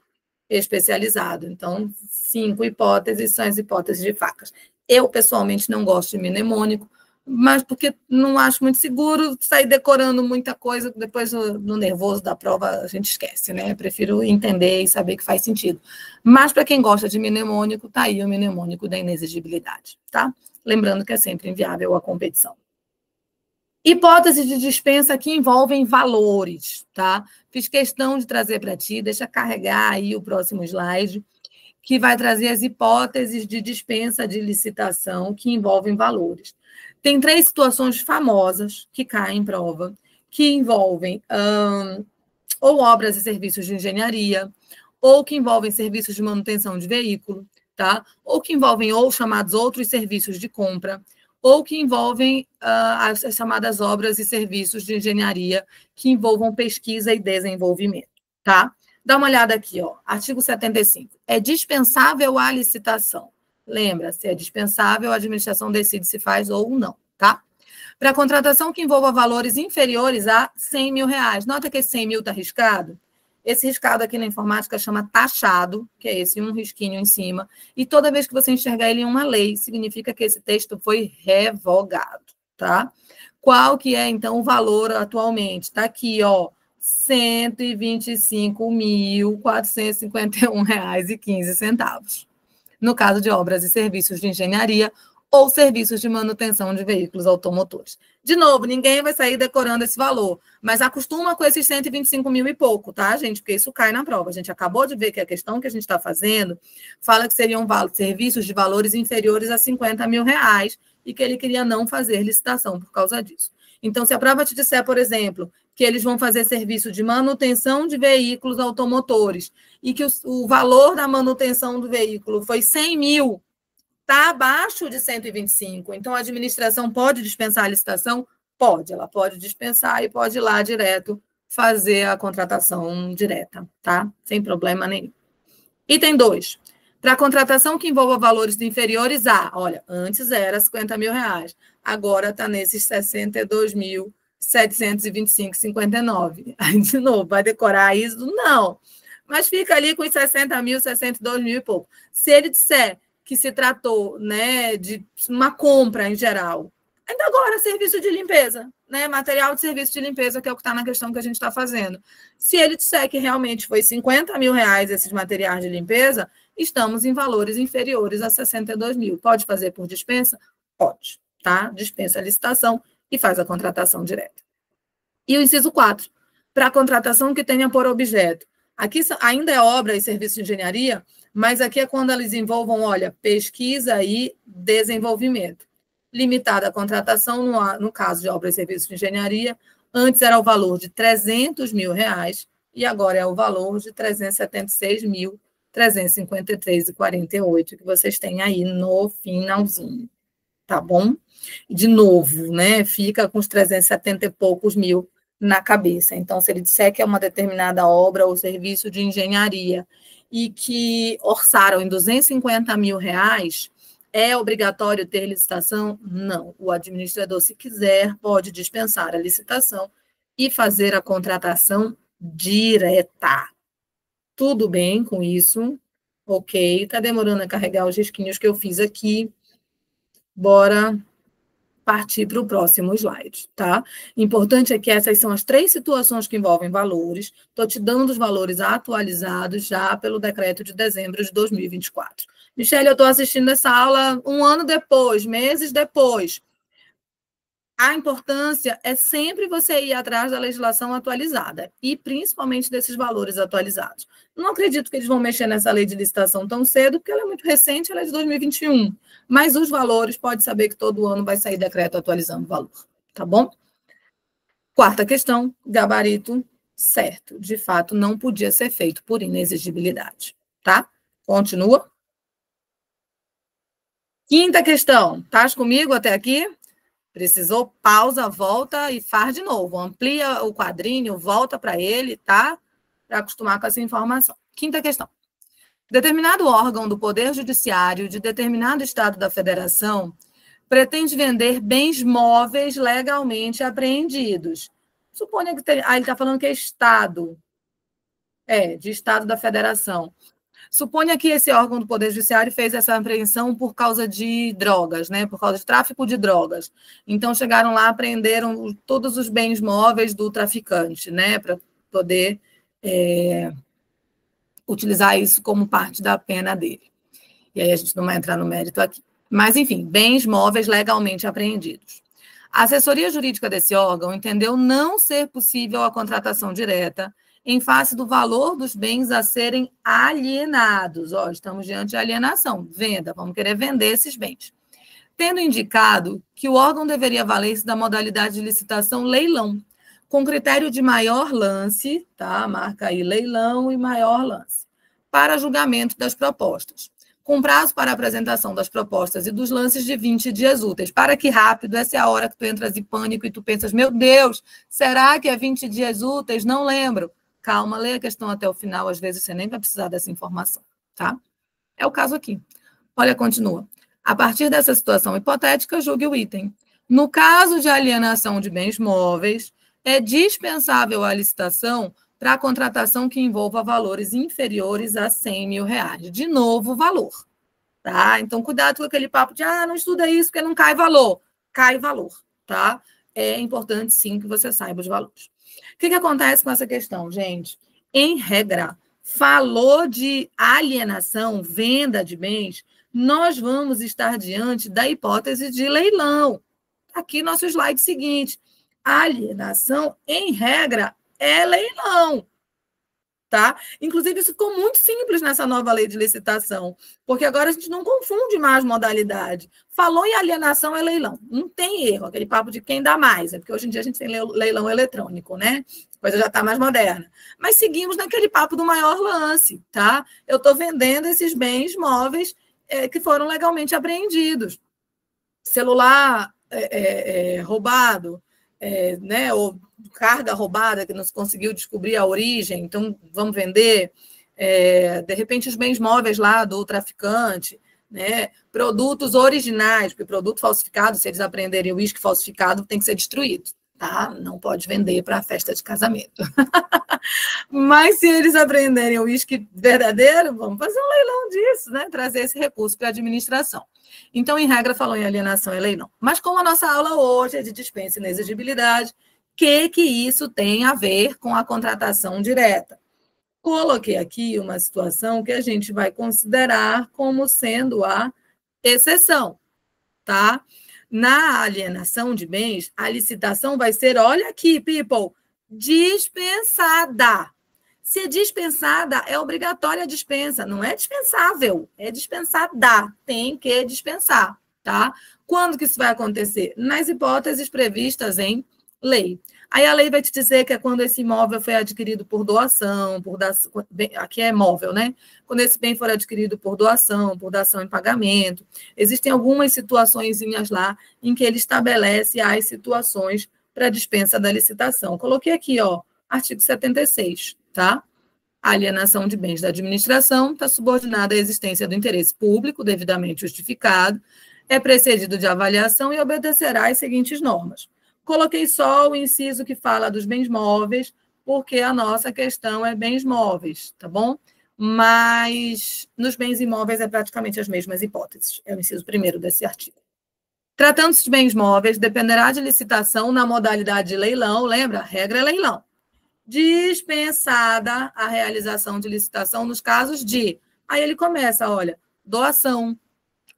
especializado. Então, 5 hipóteses são as hipóteses de facas. Eu, pessoalmente, não gosto de mnemônico, mas porque não acho muito seguro sair decorando muita coisa, depois no nervoso da prova a gente esquece, né? Prefiro entender e saber que faz sentido. Mas, para quem gosta de mnemônico, tá aí o mnemônico da inexigibilidade, tá? Lembrando que é sempre inviável a competição. Hipóteses de dispensa que envolvem valores, tá? Fiz questão de trazer para ti, deixa carregar aí o próximo slide, que vai trazer as hipóteses de dispensa de licitação que envolvem valores. Tem 3 situações famosas que caem em prova, que envolvem ou obras e serviços de engenharia, ou que envolvem serviços de manutenção de veículo, tá? Ou que envolvem ou chamados outros serviços de compra, ou que envolvem as chamadas obras e serviços de engenharia que envolvam pesquisa e desenvolvimento, tá? Dá uma olhada aqui, ó, artigo 75. É dispensável a licitação. Lembra, se é dispensável, a administração decide se faz ou não, tá? Para contratação que envolva valores inferiores a 100 mil reais. Nota que esse 100 mil está riscado. Esse riscado aqui na informática chama taxado, que é esse um risquinho em cima, e toda vez que você enxergar ele em uma lei, significa que esse texto foi revogado, tá? Qual que é, então, o valor atualmente? Está aqui, ó, R$ 125.451,15. No caso de obras e serviços de engenharia ou serviços de manutenção de veículos automotores. De novo, ninguém vai sair decorando esse valor, mas acostuma com esses 125 mil e pouco, tá, gente? Porque isso cai na prova. A gente acabou de ver que a questão que a gente está fazendo fala que seriam serviços de valores inferiores a 50 mil reais e que ele queria não fazer licitação por causa disso. Então, se a prova te disser, por exemplo, que eles vão fazer serviço de manutenção de veículos automotores e que o valor da manutenção do veículo foi 100 mil, está abaixo de 125. Então, a administração pode dispensar a licitação? Pode, ela pode dispensar e pode ir lá direto fazer a contratação direta, tá? Sem problema nenhum. Item 2. Para contratação que envolva valores inferiores a, olha, antes era R$50 mil, agora está nesses 62.725,59. Aí, de novo, vai decorar isso? Não. Mas fica ali com os 60 mil, 62 mil e pouco. Se ele disser que se tratou, né, de uma compra em geral, ainda agora serviço de limpeza, né, material de serviço de limpeza, que é o que está na questão que a gente está fazendo. Se ele disser que realmente foi R$50 mil esses materiais de limpeza, estamos em valores inferiores a 62 mil. Pode fazer por dispensa? Pode, tá? Dispensa a licitação e faz a contratação direta. E o inciso 4, para a contratação que tenha por objeto. Aqui ainda é obra e serviço de engenharia, mas aqui é quando eles envolvam, olha, pesquisa e desenvolvimento. Limitada a contratação, no caso de obra e serviço de engenharia, antes era o valor de R$300 mil e agora é o valor de 376.353,48 que vocês têm aí no finalzinho, tá bom? De novo, né, fica com os 370 e poucos mil na cabeça. Então, se ele disser que é uma determinada obra ou serviço de engenharia e que orçaram em R$250 mil, é obrigatório ter licitação? Não. O administrador, se quiser, pode dispensar a licitação e fazer a contratação direta. Tudo bem com isso? Ok. Está demorando a carregar os risquinhos que eu fiz aqui. Bora partir para o próximo slide, tá? Importante é que essas são as 3 situações que envolvem valores. Estou te dando os valores atualizados já pelo decreto de dezembro de 2024. Michele, eu estou assistindo essa aula um ano depois, meses depois. A importância é sempre você ir atrás da legislação atualizada e principalmente desses valores atualizados. Não acredito que eles vão mexer nessa lei de licitação tão cedo, porque ela é muito recente, ela é de 2021. Mas os valores, pode saber que todo ano vai sair decreto atualizando o valor, tá bom? 4ª questão, gabarito certo. De fato, não podia ser feito por inexigibilidade, tá? Continua. 5ª questão, estás comigo até aqui? Precisou, pausa, volta e faz de novo. Amplia o quadrinho, volta para ele, tá? Para acostumar com essa informação. 5ª questão. Determinado órgão do Poder Judiciário de determinado Estado da Federação pretende vender bens móveis legalmente apreendidos. Suponha que... ele está falando que é Estado. De Estado da Federação. Suponha que esse órgão do Poder Judiciário fez essa apreensão por causa de drogas, né? Por causa de tráfico de drogas. Então, chegaram lá, apreenderam todos os bens móveis do traficante, né? Para poder utilizar isso como parte da pena dele. E aí a gente não vai entrar no mérito aqui. Mas, enfim, bens móveis legalmente apreendidos. A assessoria jurídica desse órgão entendeu não ser possível a contratação direta em face do valor dos bens a serem alienados. Estamos diante de alienação, venda, vamos querer vender esses bens. Tendo indicado que o órgão deveria valer-se da modalidade de licitação leilão, com critério de maior lance, tá? Marca aí leilão e maior lance, para julgamento das propostas, com prazo para apresentação das propostas e dos lances de 20 dias úteis. Para que rápido, essa é a hora que tu entras em pânico e tu pensas, meu Deus, será que é 20 dias úteis? Não lembro. Calma, lê a questão até o final, às vezes você nem vai precisar dessa informação, tá? É o caso aqui. Olha, continua. A partir dessa situação hipotética, julgue o item. No caso de alienação de bens móveis, é dispensável a licitação para a contratação que envolva valores inferiores a R$100 mil. De novo, valor, tá? Então, cuidado com aquele papo de, não estuda isso porque não cai valor. Cai valor, tá? É importante, sim, que você saiba os valores. O que acontece com essa questão, gente? Em regra, falou de alienação, venda de bens, nós vamos estar diante da hipótese de leilão. Aqui, nosso slide seguinte. Alienação, em regra, é leilão. Tá? Inclusive, isso ficou muito simples nessa nova lei de licitação, porque agora a gente não confunde mais modalidade. Falou em alienação, é leilão. Não tem erro, aquele papo de quem dá mais, porque hoje em dia a gente tem leilão eletrônico, né? A coisa já está mais moderna. Mas seguimos naquele papo do maior lance, tá? Eu estou vendendo esses bens móveis que foram legalmente apreendidos. Celular roubado, né, ou carga roubada, que não se conseguiu descobrir a origem, então vamos vender. De repente, os bens móveis lá do traficante, né, produtos originais, porque produto falsificado, se eles apreenderem o uísque falsificado, tem que ser destruído, tá? Não pode vender para a festa de casamento. Mas se eles apreenderem o uísque verdadeiro, vamos fazer um leilão disso, né? Trazer esse recurso para a administração. Então, em regra, falou em alienação e leilão. Mas como a nossa aula hoje é de dispensa e inexigibilidade, o que isso tem a ver com a contratação direta? Coloquei aqui uma situação que a gente vai considerar como sendo a exceção, tá? Na alienação de bens, a licitação vai ser, olha aqui, people, dispensada. Se é dispensada, é obrigatória a dispensa, não é dispensável, é dispensada, tem que dispensar, tá? Quando que isso vai acontecer? Nas hipóteses previstas em lei. Aí a lei vai te dizer que é quando esse imóvel foi adquirido por doação, aqui é móvel, né? Quando esse bem for adquirido por dação em pagamento. Existem algumas situaçõezinhas lá em que ele estabelece as situações para dispensa da licitação. Coloquei aqui, ó, artigo 76, tá? A alienação de bens da administração está subordinada à existência do interesse público devidamente justificado, é precedido de avaliação e obedecerá às seguintes normas. Coloquei só o inciso que fala dos bens móveis, porque a nossa questão é bens móveis, tá bom? Mas nos bens imóveis é praticamente as mesmas hipóteses. É o inciso primeiro desse artigo. Tratando-se de bens móveis, dependerá de licitação na modalidade de leilão, lembra? A regra é leilão. Dispensada a realização de licitação nos casos de... Aí ele começa, olha, doação,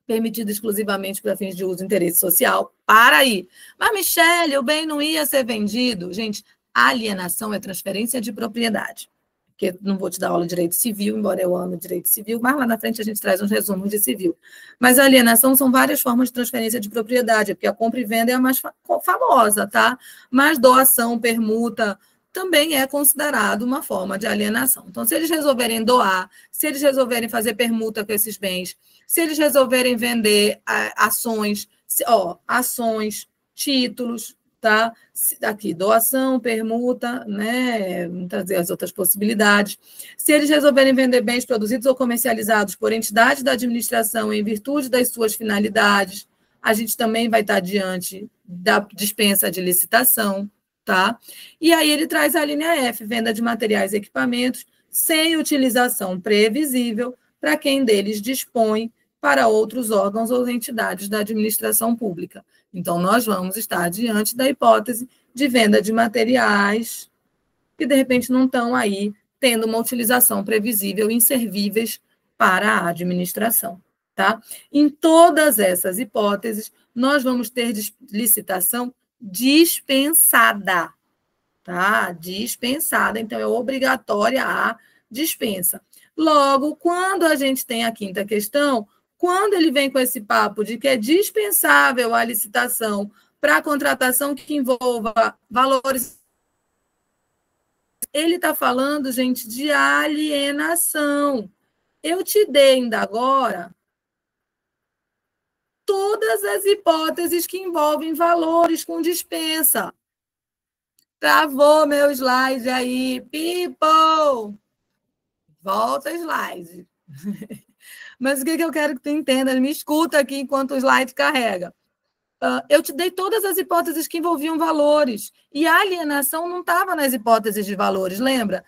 permitida exclusivamente para fins de uso e interesse social. Para aí. Mas, Michele, o bem não ia ser vendido. Gente, alienação é transferência de propriedade. Porque não vou te dar aula de direito civil, embora eu ame direito civil, mas lá na frente a gente traz uns resumos de civil. Mas a alienação são várias formas de transferência de propriedade, porque a compra e venda é a mais famosa, tá? Mas doação, permuta, também é considerado uma forma de alienação. Então, se eles resolverem doar, se eles resolverem fazer permuta com esses bens, se eles resolverem vender ações, títulos, tá? Aqui, doação, permuta, né? Vamos trazer as outras possibilidades. Se eles resolverem vender bens produzidos ou comercializados por entidades da administração em virtude das suas finalidades, a gente também vai estar diante da dispensa de licitação, tá? E aí ele traz a linha F, venda de materiais e equipamentos sem utilização previsível para quem deles dispõe para outros órgãos ou entidades da administração pública. Então, nós vamos estar diante da hipótese de venda de materiais que, de repente, não estão aí tendo uma utilização previsível inservíveis para a administração, tá? Em todas essas hipóteses, nós vamos ter licitação dispensada, tá? Dispensada, então é obrigatória a dispensa. Logo, quando a gente tem a quinta questão, quando ele vem com esse papo de que é dispensável a licitação para a contratação que envolva valores, ele está falando, gente, de alienação. Eu te dei ainda agora todas as hipóteses que envolvem valores com dispensa. Travou meu slide aí, people! Volta slide. Mas o que eu quero que tu entenda? Me escuta aqui enquanto o slide carrega. Eu te dei todas as hipóteses que envolviam valores. E a alienação não estava nas hipóteses de valores, lembra?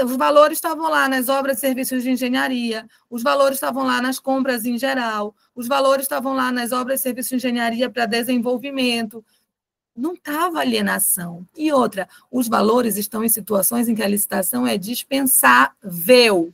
Os valores estavam lá nas obras e serviços de engenharia, os valores estavam lá nas compras em geral, os valores estavam lá nas obras e serviços de engenharia para desenvolvimento. Não estava alienação. E outra, os valores estão em situações em que a licitação é dispensável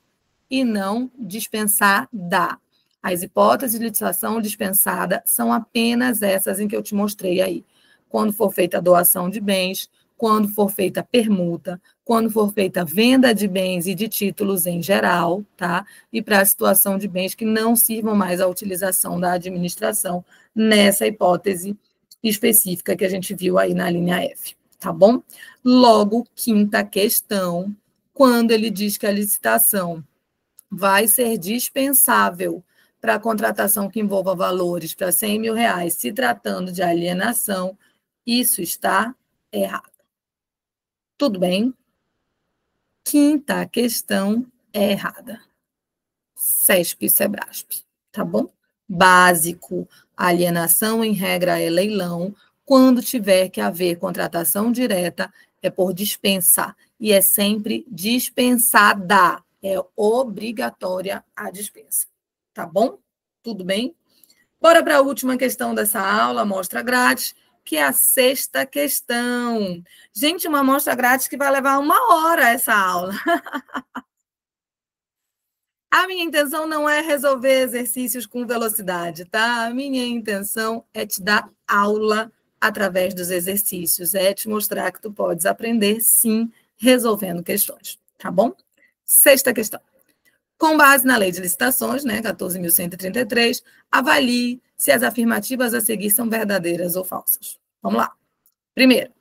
e não dispensada. As hipóteses de licitação dispensada são apenas essas em que eu te mostrei aí. Quando for feita a doação de bens, quando for feita a permuta, quando for feita a venda de bens e de títulos em geral, tá? E para a situação de bens que não sirvam mais à utilização da administração nessa hipótese específica que a gente viu aí na linha F, tá bom? Logo, quinta questão, quando ele diz que a licitação vai ser dispensável para a contratação que envolva valores para R$100 mil, se tratando de alienação, isso está errado. Tudo bem? Quinta questão é errada. CESP e SEBRASP, tá bom? Básico, alienação em regra é leilão, quando tiver que haver contratação direta é por dispensa, e é sempre dispensada, é obrigatória a dispensa, tá bom? Tudo bem? Bora para a última questão dessa aula, amostra grátis, que é a sexta questão. Gente, uma amostra grátis que vai levar 1 hora essa aula. A minha intenção não é resolver exercícios com velocidade, tá? A minha intenção é te dar aula através dos exercícios, é te mostrar que tu podes aprender, sim, resolvendo questões, tá bom? Sexta questão. Com base na lei de licitações, né, 14.133, avalie se as afirmativas a seguir são verdadeiras ou falsas. Vamos lá. Primeiro,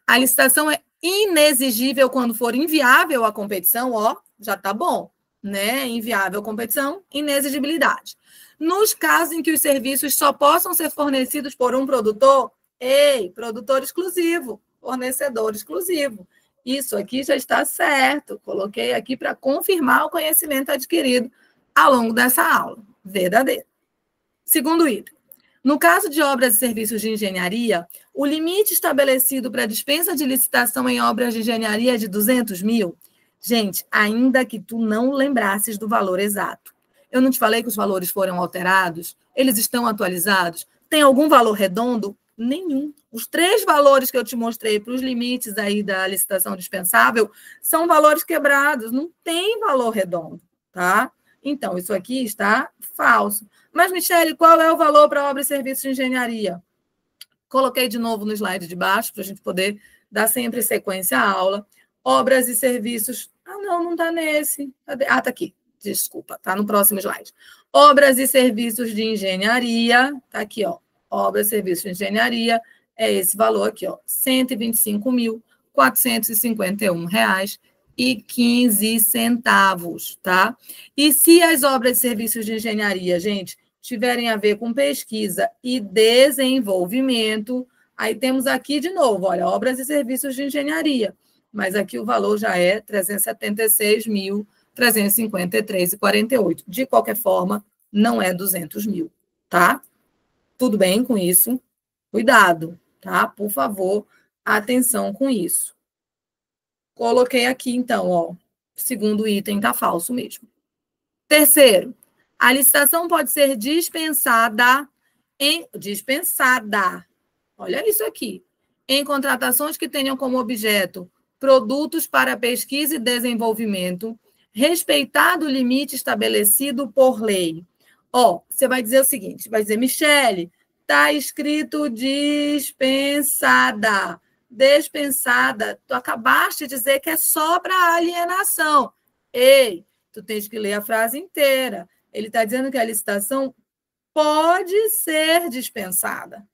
a licitação é inexigível quando for inviável a competição, ó, já tá bom, né? Inviável competição, inexigibilidade. Nos casos em que os serviços só possam ser fornecidos por um produtor, produtor exclusivo, fornecedor exclusivo. Isso aqui já está certo. Coloquei aqui para confirmar o conhecimento adquirido ao longo dessa aula. Verdadeiro. Segundo item. No caso de obras e serviços de engenharia, o limite estabelecido para dispensa de licitação em obras de engenharia é de 200 mil. Gente, ainda que tu não lembrasses do valor exato. Eu não te falei que os valores foram alterados? Eles estão atualizados? Tem algum valor redondo? Nenhum. Os 3 valores que eu te mostrei para os limites aí da licitação dispensável são valores quebrados, não tem valor redondo, tá? Então, isso aqui está falso. Mas, Michele, qual é o valor para obra e serviço de engenharia? Coloquei de novo no slide de baixo, para a gente poder dar sempre sequência à aula. Obras e serviços... Ah, não está nesse. Ah, está aqui. Desculpa, está no próximo slide. Obras e serviços de engenharia, está aqui, ó. Obras e serviços de engenharia, é esse valor aqui, ó. R$ 125.451,15, tá? E se as obras e serviços de engenharia, gente, tiverem a ver com pesquisa e desenvolvimento, aí temos aqui de novo, olha, obras e serviços de engenharia, mas aqui o valor já é R$ 376.353,48. De qualquer forma, não é 200 mil, tá? Tudo bem com isso? Cuidado, tá? Por favor, atenção com isso. Coloquei aqui, então, ó, segundo item tá falso mesmo. Terceiro, a licitação pode ser dispensada, olha isso aqui, em contratações que tenham como objeto produtos para pesquisa e desenvolvimento, respeitado o limite estabelecido por lei. Ó, você vai dizer o seguinte, vai dizer, Michele, está escrito dispensada. Dispensada, tu acabaste de dizer que é só para alienação. Ei, tu tens que ler a frase inteira. Ele está dizendo que a licitação pode ser dispensada.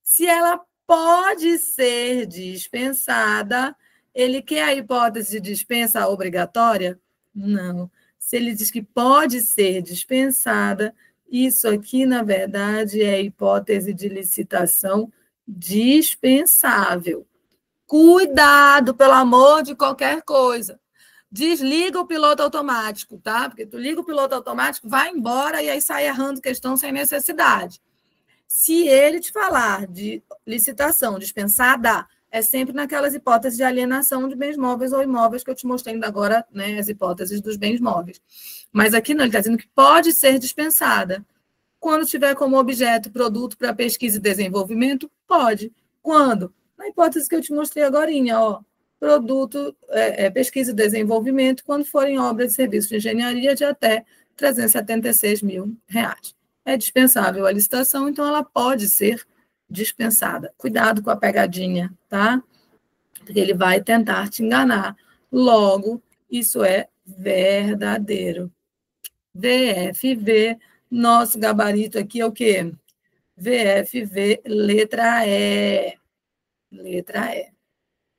Se ela pode ser dispensada, ele quer a hipótese de dispensa obrigatória? Não. Se ele diz que pode ser dispensada, isso aqui, na verdade, é a hipótese de licitação dispensável. Cuidado, pelo amor de qualquer coisa. Desliga o piloto automático, tá? Porque tu liga o piloto automático, vai embora e aí sai errando questão sem necessidade. Se ele te falar de licitação dispensada, é sempre naquelas hipóteses de alienação de bens móveis ou imóveis que eu te mostrei ainda agora, né, as hipóteses dos bens móveis. Mas aqui não, ele está dizendo que pode ser dispensada. Quando tiver como objeto produto para pesquisa e desenvolvimento, pode. Quando? Na hipótese que eu te mostrei agora, ó, produto, pesquisa e desenvolvimento, quando forem obras e serviços de engenharia de até R$ 376 mil. É dispensável a licitação, então ela pode ser dispensada. Cuidado com a pegadinha, tá? Porque ele vai tentar te enganar. Logo, isso é verdadeiro. VFV, nosso gabarito aqui é o quê? VFV, letra E. Letra E.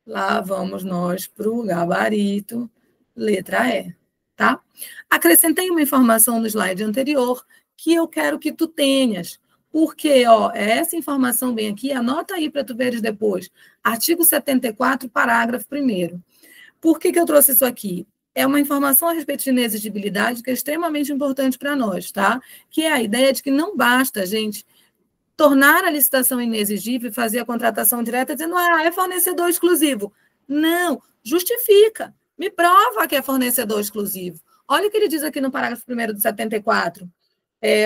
Lá vamos nós para o gabarito, letra E. tá? Acrescentei uma informação no slide anterior que eu quero que tu tenhas, porque, ó, é essa informação bem aqui, anota aí para tu veres depois. Artigo 74, parágrafo 1º. Por que eu trouxe isso aqui? É uma informação a respeito de inexigibilidade que é extremamente importante para nós, tá? Que é a ideia de que não basta, gente, tornar a licitação inexigível e fazer a contratação direta dizendo, é fornecedor exclusivo. Não, justifica. Me prova que é fornecedor exclusivo. Olha o que ele diz aqui no parágrafo 1º do 74.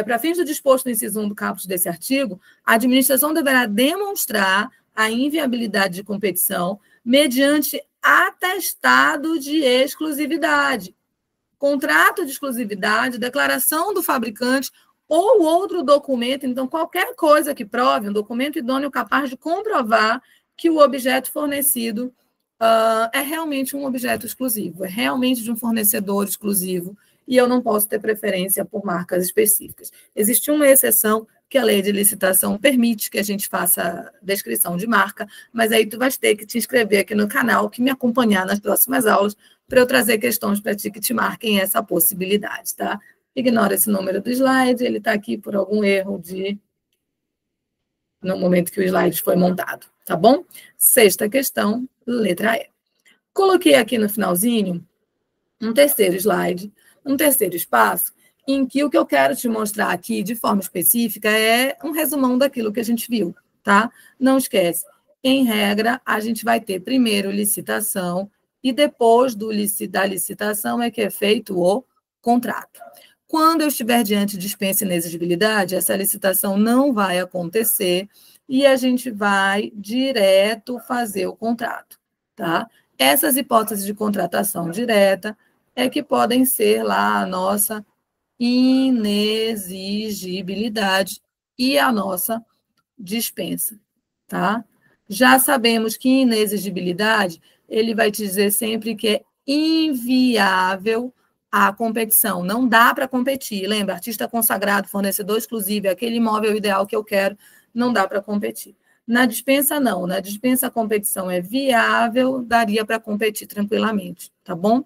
Para fins do disposto no inciso 1 do caput desse artigo, a administração deverá demonstrar a inviabilidade de competição mediante atestado de exclusividade, contrato de exclusividade, declaração do fabricante ou outro documento, então qualquer coisa que prove, um documento idôneo capaz de comprovar que o objeto fornecido é realmente um objeto exclusivo, é realmente de um fornecedor exclusivo, e eu não posso ter preferência por marcas específicas. Existe uma exceção que a lei de licitação permite que a gente faça descrição de marca, mas aí tu vais ter que te inscrever aqui no canal, que me acompanhar nas próximas aulas, para eu trazer questões para ti que te marquem essa possibilidade, tá? Ignora esse número do slide, ele está aqui por algum erro no momento que o slide foi montado, tá bom? 6ª questão, letra E. Coloquei aqui no finalzinho um terceiro slide, um terceiro espaço, em que o que eu quero te mostrar aqui de forma específica é um resumão daquilo que a gente viu, tá? Não esquece, em regra, a gente vai ter primeiro licitação e depois da licitação é que é feito o contrato. Quando eu estiver diante de dispensa e inexigibilidade, essa licitação não vai acontecer e a gente vai direto fazer o contrato, tá? Essas hipóteses de contratação direta é que podem ser lá a nossa inexigibilidade e a nossa dispensa, tá? Já sabemos que inexigibilidade, ele vai te dizer sempre que é inviável a competição, não dá para competir. Lembra, artista consagrado, fornecedor exclusivo, é aquele imóvel ideal que eu quero, não dá para competir. Na dispensa, não. Na dispensa, a competição é viável, daria para competir tranquilamente, tá bom?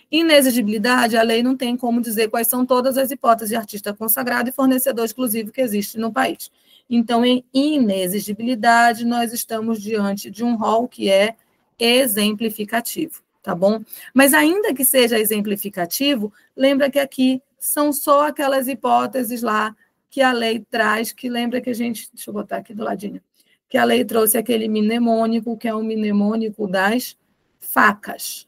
Inexigibilidade, a lei não tem como dizer quais são todas as hipóteses de artista consagrado e fornecedor exclusivo que existe no país. Então, em inexigibilidade, nós estamos diante de um rol que é exemplificativo, tá bom? Mas ainda que seja exemplificativo, lembra que aqui são só aquelas hipóteses lá que a lei traz, que lembra que a gente, deixa eu botar aqui do ladinho, que a lei trouxe aquele mnemônico, que é um mnemônico das facas,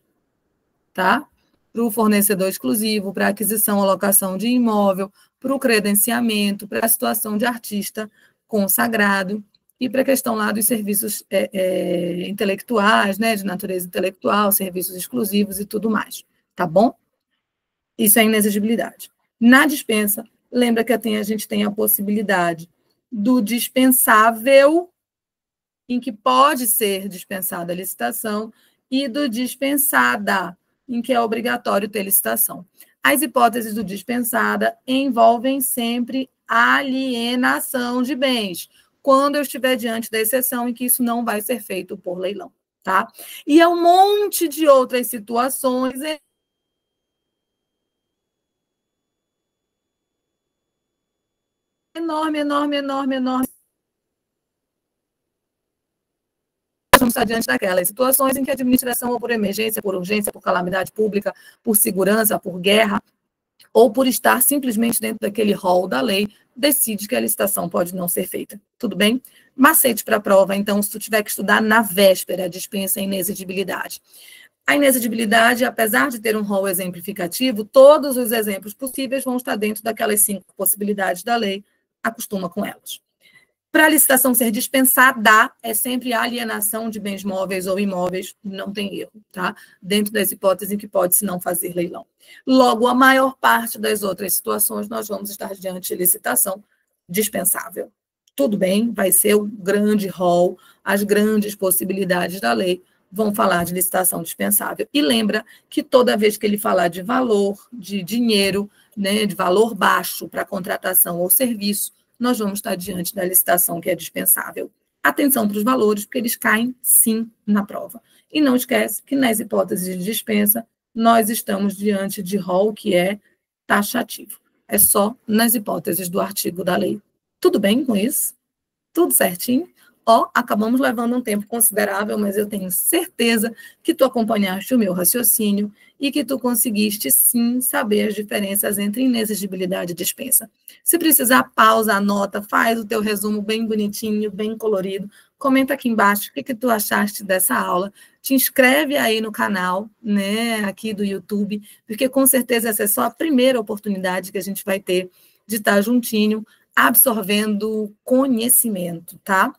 tá? Para o fornecedor exclusivo, para a aquisição ou locação de imóvel, para o credenciamento, para a situação de artista consagrado e para a questão lá dos serviços intelectuais, né, de natureza intelectual, serviços exclusivos e tudo mais, tá bom? Isso é inexigibilidade. Na dispensa, lembra que a gente tem a possibilidade do dispensável, em que pode ser dispensada a licitação, e do dispensada, em que é obrigatório ter licitação. As hipóteses do dispensada envolvem sempre alienação de bens, quando eu estiver diante da exceção em que isso não vai ser feito por leilão, tá? E é um monte de outras situações enorme. Vamos estar diante daquelas situações em que a administração, ou por emergência, por urgência, por calamidade pública, por segurança, por guerra, ou por estar simplesmente dentro daquele rol da lei, decide que a licitação pode não ser feita. Tudo bem? Macete para a prova, então, se tu tiver que estudar na véspera, dispensa a inexigibilidade. A inexigibilidade, apesar de ter um rol exemplificativo, todos os exemplos possíveis vão estar dentro daquelas 5 possibilidades da lei, acostuma com elas. Para a licitação ser dispensada, é sempre alienação de bens móveis ou imóveis, não tem erro, tá? Dentro das hipóteses em que pode-se não fazer leilão. Logo, a maior parte das outras situações, nós vamos estar diante de licitação dispensável. Tudo bem, vai ser o grande rol, as grandes possibilidades da lei vão falar de licitação dispensável. E lembra que toda vez que ele falar de valor, de dinheiro, né, de valor baixo para contratação ou serviço, nós vamos estar diante da licitação que é dispensável. Atenção para os valores, porque eles caem, sim, na prova. E não esquece que nas hipóteses de dispensa, nós estamos diante de rol que é taxativo. É só nas hipóteses do artigo da lei. Tudo bem com isso? Tudo certinho? Ó, acabamos levando um tempo considerável, mas eu tenho certeza que tu acompanhaste o meu raciocínio e que tu conseguiste, sim, saber as diferenças entre inexigibilidade e dispensa. Se precisar, pausa, anota, faz o teu resumo bem bonitinho, bem colorido, comenta aqui embaixo o que tu achaste dessa aula, te inscreve aí no canal, né, aqui do YouTube, porque com certeza essa é só a primeira oportunidade que a gente vai ter de estar juntinho, absorvendo conhecimento, tá?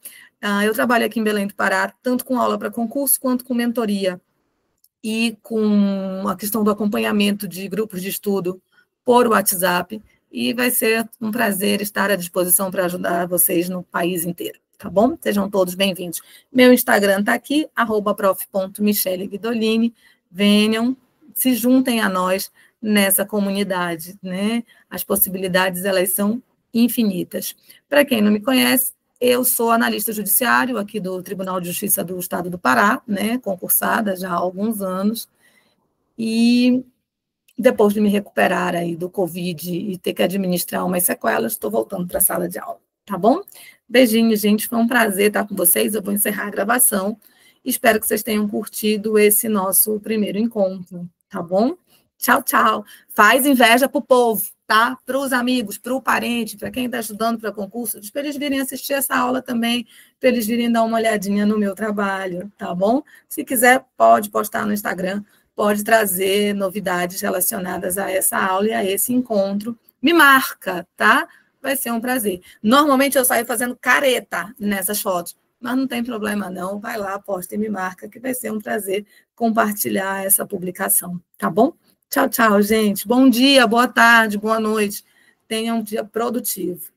Eu trabalho aqui em Belém do Pará, tanto com aula para concurso, quanto com mentoria, e com a questão do acompanhamento de grupos de estudo por WhatsApp, e vai ser um prazer estar à disposição para ajudar vocês no país inteiro, tá bom? Sejam todos bem-vindos. Meu Instagram está aqui, @prof.micheleguidolini. Venham, se juntem a nós nessa comunidade, né? As possibilidades, elas são infinitas. Para quem não me conhece, eu sou analista judiciário aqui do Tribunal de Justiça do Estado do Pará, né, concursada já há alguns anos, e depois de me recuperar aí do Covid e ter que administrar umas sequelas, estou voltando para a sala de aula, tá bom? Beijinho, gente, foi um prazer estar com vocês, eu vou encerrar a gravação, espero que vocês tenham curtido esse nosso primeiro encontro, tá bom? Tchau, tchau. Faz inveja para o povo, tá? Para os amigos, para o parente, para quem está estudando para concurso, para eles virem assistir essa aula também, para eles virem dar uma olhadinha no meu trabalho, tá bom? Se quiser, pode postar no Instagram, pode trazer novidades relacionadas a essa aula e a esse encontro. Me marca, tá? Vai ser um prazer. Normalmente eu saio fazendo careta nessas fotos, mas não tem problema não, vai lá, posta e me marca, que vai ser um prazer compartilhar essa publicação, tá bom? Tchau, tchau, gente. Bom dia, boa tarde, boa noite. Tenham um dia produtivo.